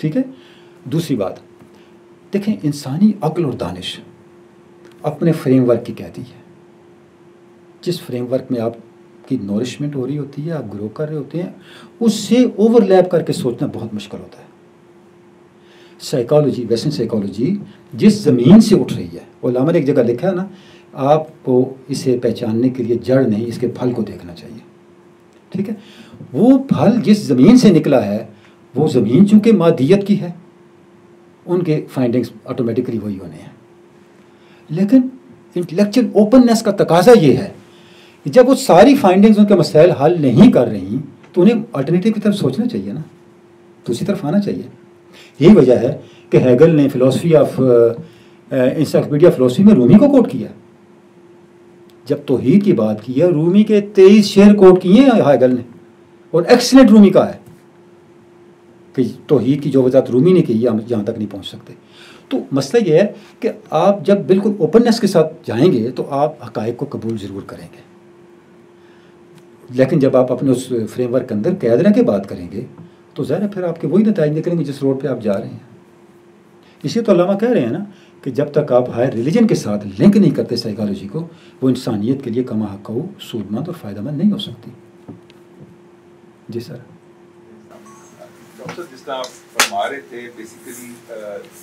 ٹھیک ہے. دوسری بات دیکھیں، انسانی عقل اور دانش اپنے فریم ورک کی کہتی ہے. جس فریم ورک میں آپ کی نورشمنٹ ہو رہی ہوتی ہے، آپ گرو کر رہے ہوتے ہیں، اس سے اوور لیپ کر کے سوچنا بہت مشکل ہوتا ہے. سائیکالوجی، ویسٹرن سائیکالوجی جس زمین سے اٹھ رہی ہے، علامہ نے ایک جگہ لکھا ہے نا، آپ کو اسے پہچاننے کے لیے جڑ نہیں، اس کے پھل کو دیکھنا چاہیے. ٹھیک ہے. وہ پھل جس زمین سے نکلا ہے، وہ زمین چونکہ مادیت کی ہے، ان کے فائنڈنگز آٹومیٹکلی وہی ہونے ہیں. لیکن انٹلیکچوئل اوپننیس کا تقاضا یہ ہے کہ جب وہ ساری فائنڈنگز ان کے مسائل حل نہیں کر رہی تو انہیں الٹرنیٹیو کی طرف سوچنا چاہیے نا، دوسری طرف آنا چاہیے. یہی وجہ ہے کہ ہیگل نے فلاسفی آف انسائکلوپیڈیا فلاسفی میں رومی کو کوٹ کیا. جب توحید کی بات کی ہے، رومی کے 23 شعر کوٹ کیے ہیں ہیگل نے، اور ایکسلنٹ رومی کا ہے کہ توحید کی جو وضاحت رومی نے کی ہے، ہم یہاں تک نہیں پہنچ سکتے. تو مسئلہ یہ ہے کہ آپ جب بالکل اوپننیس کے ساتھ جائیں گے تو آپ حقائق کو قبول ضرور کریں گے. لیکن جب آپ اپنے اس فریم ورک کے اندر قید رہ کے بات کریں گے تو ظاہر ہے پھر آپ کے وہی نتائج نکلیں گے جس روڈ پہ آپ جا رہے ہیں. اسی تو علامہ کہہ رہے ہیں نا کہ جب تک آپ ہائر ریلیجن کے ساتھ لنک نہیں کرتے سائیکالوجی کو، وہ انسانیت کے لیے کما حق سود مند اور فائدہ مند نہیں ہو سکتی. جی سر. ڈاکٹر جس طرح آپ فرما رہے تھے، بیسیکلی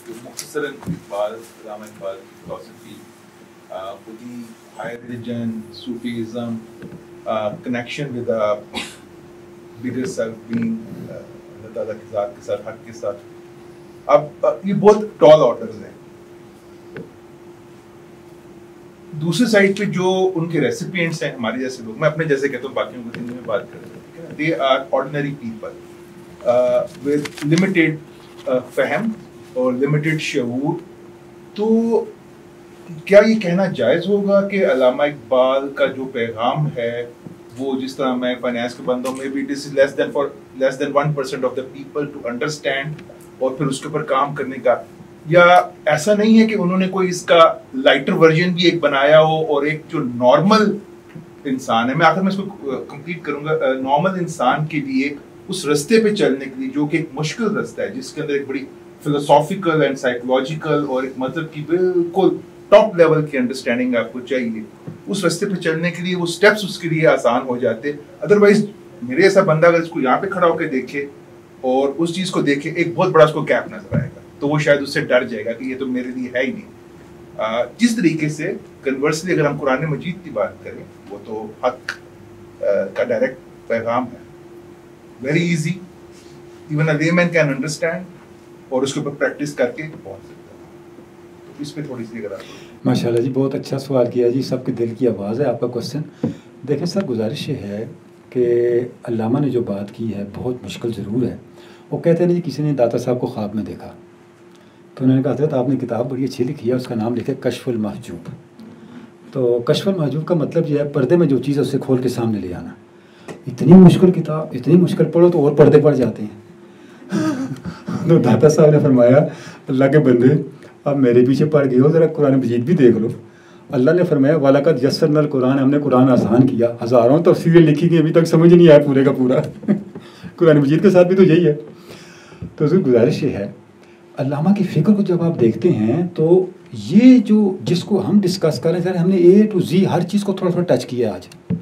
جو مختصراً اقبال، علامہ اقبال فلاسفی، خودی، higher religion, Sufism, connection with bigger self being, اللہ تعالیٰ کی ذات کے ساتھ، حق کے ساتھ، اب یہ بہت ٹال آرڈرز ہیں. دوسری سائڈ پہ جو ان کے ریسیپینٹس ہیں ہمارے جیسے لوگ، میں اپنے جیسے کہتا ہوں، باقیوں کو ہندی میں بات کرتے ہیں، they are ordinary people with limited فہم اور limited شعور. تو کیا یہ کہنا جائز ہوگا کہ علامہ اقبال کا جو پیغام ہے وہ جس طرح میں فائنانس کے بندوں میں بھی this is less than 1% of the people to understand اور پھر اس کے اوپر کام کرنے کا، یا ایسا نہیں ہے کہ انہوں نے کوئی اس کا لائٹر ورژن بھی ایک بنایا ہو، اور ایک جو نارمل انسان ہے، میں آخر میں اس کو کمپلیٹ کروں گا، نارمل انسان کے لیے اس رستے پہ چلنے کے لیے جو کہ ایک مشکل رستہ ہے، جس کے اندر ایک بڑی فلسافیکل اینڈ سائیکولوجیکل اور ایک مذہب کی بالکل ٹاپ لیول کی انڈرسٹینڈنگ آپ کو چاہیے، اس رستے پہ چلنے کے لیے وہ سٹیپس اس کے لیے آسان ہو جاتے. ادروائز میرے ایسا بندہ اگر اس کو یہاں پہ کھڑا ہو کے دیکھے اور اس چیز کو دیکھے، ایک بہت بڑا اس کو گیپ نظر آئے گا، تو وہ شاید اس سے ڈر جائے گا کہ یہ تو میرے لیے ہے ہی نہیں. جس طریقے سے کنورسلی اگر ہم قرآن مجید کی بات کریں، وہ تو حق کا ڈائریکٹ پیغام ہے، very easy, even a لیمین can understand, اور اس کے اوپر پریکٹس کر کے پہنچ سکتا ہے. تو اس پہ تھوڑی سی اگر آپ ماشاء اللہ جی، بہت اچھا سوال کیا جی، سب کے دل کی آواز ہے آپ کا کوشچن. دیکھیں سر، گزارش یہ ہے کہ علامہ نے جو بات کی ہے بہت مشکل ضرور ہے. وہ کہتے ہیں جی کسی نے داتا صاحب کو خواب میں دیکھا، تو انہوں نے کہا حضرت آپ نے کتاب بڑی اچھی لکھی ہے، اس کا نام لکھے کشف المحجوب. تو کشف المحجوب کا مطلب یہ ہے پردے میں جو چیز ہے اسے کھول کے سامنے لے آنا. اتنی مشکل کتاب، اتنی مشکل پڑھو تو اور پردے پڑ جاتے ہیں. تو داتا صاحب نے فرمایا اللہ کے بندے اب میرے پیچھے پڑ گئے ہو، ذرا قرآن مجید بھی دیکھ لو. اللہ نے فرمایا وَلَقَدْ يَسَّرْنَا الْقُرْآنَ، ہم نے قرآن آسان کیا. ہزاروں تفسیریں لکھی گئی، ابھی تک سمجھ نہیں آیا پورے کا پورا. قرآن مجید کے ساتھ بھی تو یہی ہے. تو اس کی گزارش یہ ہے، علامہ کی فکر کو جب آپ دیکھتے ہیں تو یہ جو جس کو ہم ڈسکس کر رہے ہیں، ہم نے A to Z ہر چیز کو تھوڑا تھوڑا ٹچ کیا. آج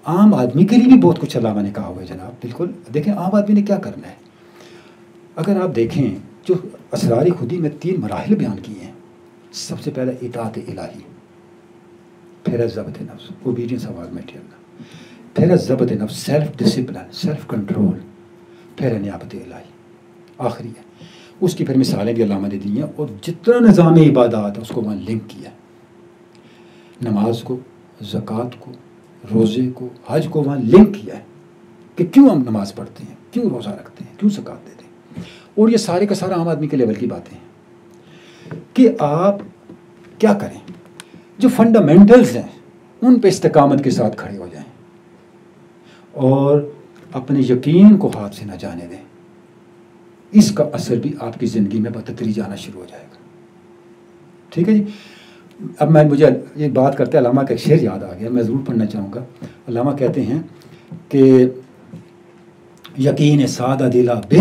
عام آدمی کے لیے بھی بہت کچھ علامہ نے کہا ہوا ہے جناب. بالکل دیکھیں عام آدمی نے کیا کرنا ہے. اگر آپ دیکھیں جو اسرار خودی میں 3 مراحل بیان کیے ہیں، سب سے پہلے اطاعت الہی، پھر ضبط نفس، اوبیڈینس آف آلمائٹی اللہ، پھر ضبط نفس، سیلف ڈسپلن، سیلف کنٹرول، پھر نیابت الہی آخری ہے. اس کی پھر مثالیں بھی علامہ نے دی ہیں، اور جتنا نظام عبادات ہے اس کو وہاں لنک کیا. نماز کو، زکوٰۃ کو، روزے کو، حج کو وہاں لنک کیا ہے کہ کیوں ہم نماز پڑھتے ہیں، کیوں روزہ رکھتے ہیں، کیوں زکوٰۃ دیتے ہیں. اور یہ سارے کا سارا عام آدمی کے لیول کی باتیں ہیں کہ آپ کیا کریں. جو فنڈامنٹلز ہیں ان پہ استقامت کے ساتھ کھڑے ہو جائیں اور اپنے یقین کو ہاتھ سے نہ جانے دیں. اس کا اثر بھی آپ کی زندگی میں بتدریج آنا شروع ہو جائے گا. ٹھیک ہے جی. اب مجھے یہ بات کرتے علامہ کا ایک شعر یاد آ گیا، میں ضرور پڑھنا چاہوں گا. علامہ کہتے ہیں کہ یقین سادہ دلا بے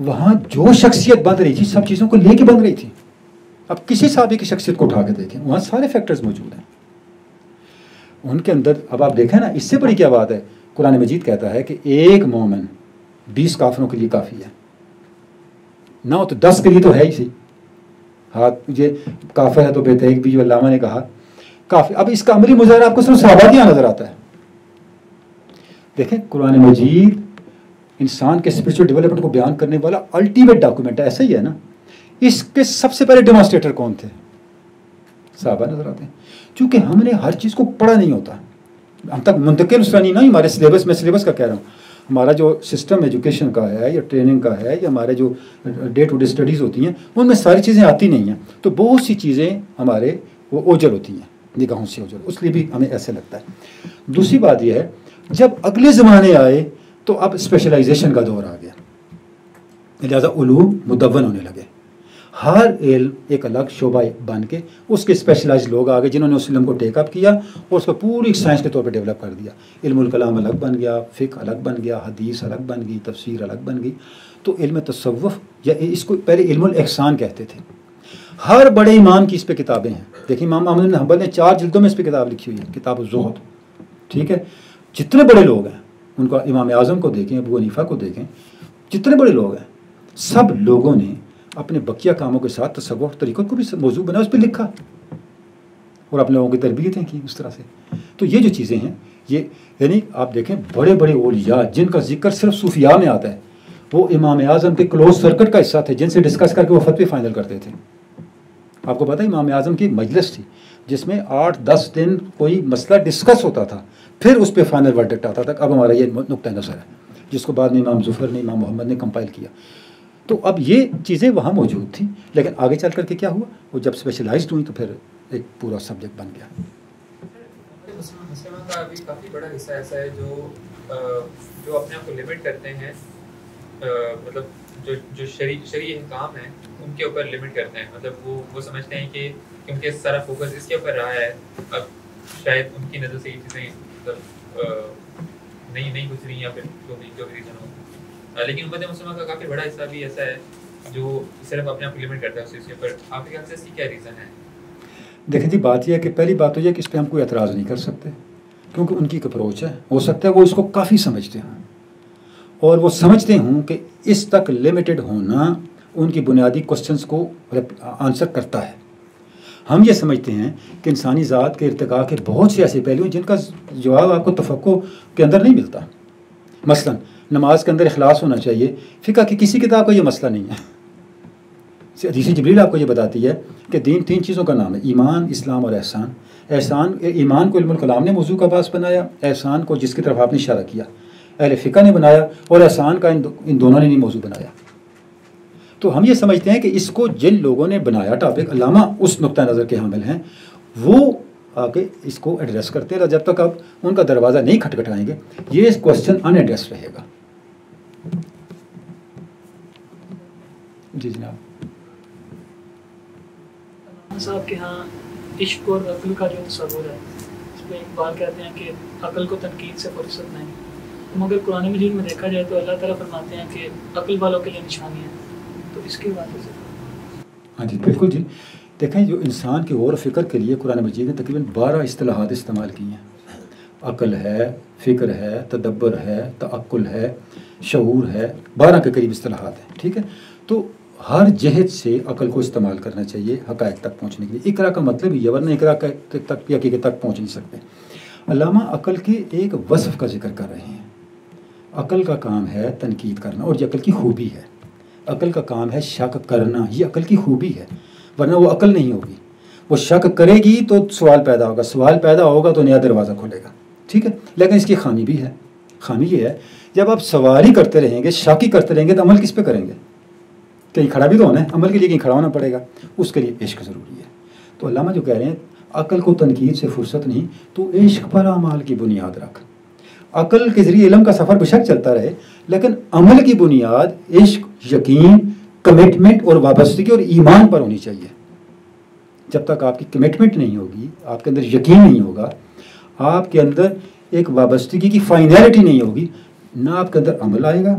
وہاں جو شخصیت بن رہی تھی سب چیزوں کو لے کے بن رہی تھی. اب کسی صحابی کی شخصیت کو اٹھا کے دیکھیں, وہاں سارے فیکٹرز موجود ہیں ان کے اندر. اب آپ دیکھیں نا, اس سے بڑی کیا بات ہے, قرآن مجید کہتا ہے کہ ایک مومن 20 کافروں کے لیے کافی ہے, نہ ہو تو 10 کے لیے تو ہے ہی سی. ہاتھ یہ کافر ہے تو بہتر ایک بھی, جو علامہ نے کہا کافی. اب اس کا عملی مظاہرہ آپ کو صرف صحابہ کی نظر آتا ہے. دیکھیں قرآن مجید انسان کے اسپرچل ڈیولپمنٹ کو بیان کرنے والا الٹیمیٹ ڈاکومنٹ ہے, ایسا ہی ہے نا. اس کے سب سے پہلے ڈیمانسٹریٹر کون تھے؟ صحابہ نظر آتے ہیں. چونکہ ہم نے ہر چیز کو پڑھا نہیں ہوتا, ہم تک منتقل اس طرح نہیں نا. ہمارے سلیبس, میں سلیبس کا کہہ رہا ہوں, ہمارا جو سسٹم ایجوکیشن کا ہے یا ٹریننگ کا ہے یا ہمارے جو ڈے ٹو ڈے اسٹڈیز ہوتی ہیں ان میں ساری چیزیں آتی نہیں ہیں. تو بہت سی چیزیں ہمارے وہ اوجل ہوتی ہیں, نگاہوں سے اوجل, اس لیے بھی ہمیں ایسے لگتا ہے. دوسری بات یہ ہے جب اگلے زمانے آئے تو اب اسپیشلائزیشن کا دور آ گیا, لہٰذا علوم مدون ہونے لگے. ہر علم ایک الگ شعبہ بن کے اس کے اسپیشلائز لوگ آ گئے جنہوں نے اس علم کو ٹیک اپ کیا اور اس کو پوری سائنس کے طور پہ ڈیولپ کر دیا. علم الکلام الگ بن گیا, فقہ الگ بن گیا, حدیث الگ بن گئی, تفسیر الگ بن گئی. تو علم تصوف, یا اس کو پہلے علم الاحسان کہتے تھے. ہر بڑے امام کی اس پہ کتابیں ہیں. دیکھیں امام احمد بن حنبل نے 4 جلدوں میں اس پہ کتاب لکھی ہوئی ہے, کتاب الزہد. ٹھیک ہے, جتنے بڑے لوگ ہیں ان کو, امام اعظم کو دیکھیں, ابو حنیفہ کو دیکھیں, جتنے بڑے لوگ ہیں سب لوگوں نے اپنے بقیہ کاموں کے ساتھ تصوف طریقوں کو بھی موضوع بنا, اس پہ لکھا اور اپنے لوگوں کی تربیتیں کی اس طرح سے. تو یہ جو چیزیں ہیں یہ, یعنی آپ دیکھیں بڑے بڑے اولیاء جن کا ذکر صرف صوفیاء میں آتا ہے, وہ امام اعظم کے کلوز سرکٹ کا حصہ تھے جن سے ڈسکس کر کے وہ فتوی فائنل کرتے تھے. آپ کو پتہ ہے امام اعظم کی مجلس تھی جس میں 8-10 دن کوئی مسئلہ ڈسکس ہوتا تھا, پھر اس پہ فائنل ورڈکٹ آتا تھا. اب ہمارا یہ نقطہ نظر ہے جس کو بعد میں امام ظفر نے, امام محمد نے کمپائل کیا. تو اب یہ چیزیں وہاں موجود تھیں, لیکن آگے چل کر کے کیا ہوا, وہ جب اسپیشلائزڈ ہوئی تو پھر ایک پورا سبجیکٹ بن گیا. مسلمان کا ابھی کافی بڑا حصہ ایسا ہے جو اپنے آپ کو لمٹ کرتے ہیں, مطلب جو شرعی احکام ہیں ان کے اوپر لمٹ کرتے ہیں. مطلب وہ سمجھتے ہیں کہ کیونکہ سارا فوکس اس کے اوپر رہا ہے, اب شاید ان کی نظر سے یہ چیزیں مطلب نہیں گزری یا پھر جو بھی ریزن ہو. لیکن امت مسلمہ کا کافی بڑا حصہ بھی ایسا ہے جو صرف اپنے آپ کو لمٹ کرتا ہے اس کے اوپر. آپ کے خیال سے اس کی کیا ریزن ہے؟ دیکھیں جی, بات یہ ہے کہ پہلی بات تو یہ ہے کہ اس پہ ہم کوئی اعتراض نہیں کر سکتے کیونکہ ان کی ایک اپروچ ہے. ہو سکتا ہے وہ اس کو کافی سمجھتے ہیں اور وہ سمجھتے ہوں کہ اس تک لمیٹڈ ہونا ان کی بنیادی کوسچنس کو آنسر کرتا ہے. ہم یہ سمجھتے ہیں کہ انسانی ذات کے ارتقاء کے بہت سے ایسے پہلو ہیں جن کا جواب آپ کو تفقع کے اندر نہیں ملتا. مثلا نماز کے اندر اخلاص ہونا چاہیے, فقہ کی کسی کتاب کا یہ مسئلہ نہیں ہے. حدیث جبریل آپ کو یہ بتاتی ہے کہ دین 3 چیزوں کا نام ہے, ایمان, اسلام اور احسان. ایمان کو علم الکلام نے موضوع کا باعث بنایا, احسان کو جس کی طرف آپ نے اشارہ کیا اہل فقہ نے بنایا, اور احسان کا ان دونوں نے نہیں موضوع بنایا. تو ہم یہ سمجھتے ہیں کہ اس کو جن لوگوں نے بنایا ٹاپک, علامہ اس نقطہ نظر کے حامل ہیں, وہ آگے اس کو ایڈریس کرتے ہیں. جب تک آپ ان کا دروازہ نہیں کھٹکھٹائیں گے یہ کوسچن ان ایڈریس رہے گا. جی جناب. صاحب کے ہاں عشق اور عقل کا جو تصور ہے اس پہ اقبال کہتے ہیں کہ عقل کو تنقید سے فرصت نہیں, مگر قرآن مجید میں دیکھا جائے تو اللہ تعالیٰ فرماتے ہیں کہ عقل والوں کے لیے نشانی ہے. تو اس کی بات ہے. ہاں جی بالکل جی. دیکھیں جو انسان کے غور و فکر کے لیے قرآن مجید نے تقریباً 12 اصطلاحات استعمال کی ہیں. عقل ہے, فکر ہے, تدبر ہے, تعقل ہے, شعور ہے, 12 کے قریب اصطلاحات ہیں. ٹھیک ہے, تو ہر جہت سے عقل کو استعمال کرنا چاہیے حقائق تک پہنچنے کے لیے. اقرا کا مطلب ہی ہے, ورنہ اقرا تک حقیقت تک پہنچ نہیں سکتے. علامہ عقل کے ایک وصف کا ذکر کر رہے ہیں. عقل کا کام ہے تنقید کرنا اور یہ عقل کی خوبی ہے. عقل کا کام ہے شک کرنا, یہ عقل کی خوبی ہے, ورنہ وہ عقل نہیں ہوگی. وہ شک کرے گی تو سوال پیدا ہوگا, سوال پیدا ہوگا تو نیا دروازہ کھولے گا. ٹھیک ہے, لیکن اس کی خامی بھی ہے. خامی یہ ہے جب آپ سوال ہی کرتے رہیں گے, شک ہی کرتے رہیں گے تو عمل کس پہ کریں گے؟ کہیں کھڑا بھی تو ہونا ہے, عمل کے لیے کہیں کھڑا ہونا پڑے گا. اس کے لیے عشق ضروری ہے. تو علامہ جو کہہ رہے ہیں عقل کو تنقید سے فرصت نہیں, تو عشق پر اعمال کی بنیاد رکھ. عقل کے ذریعے علم کا سفر بے شک چلتا رہے, لیکن عمل کی بنیاد عشق, یقین, کمٹمنٹ اور وابستگی اور ایمان پر ہونی چاہیے. جب تک آپ کی کمٹمنٹ نہیں ہوگی, آپ کے اندر یقین نہیں ہوگا, آپ کے اندر ایک وابستگی کی فائنلٹی نہیں ہوگی, نہ آپ کے اندر عمل آئے گا,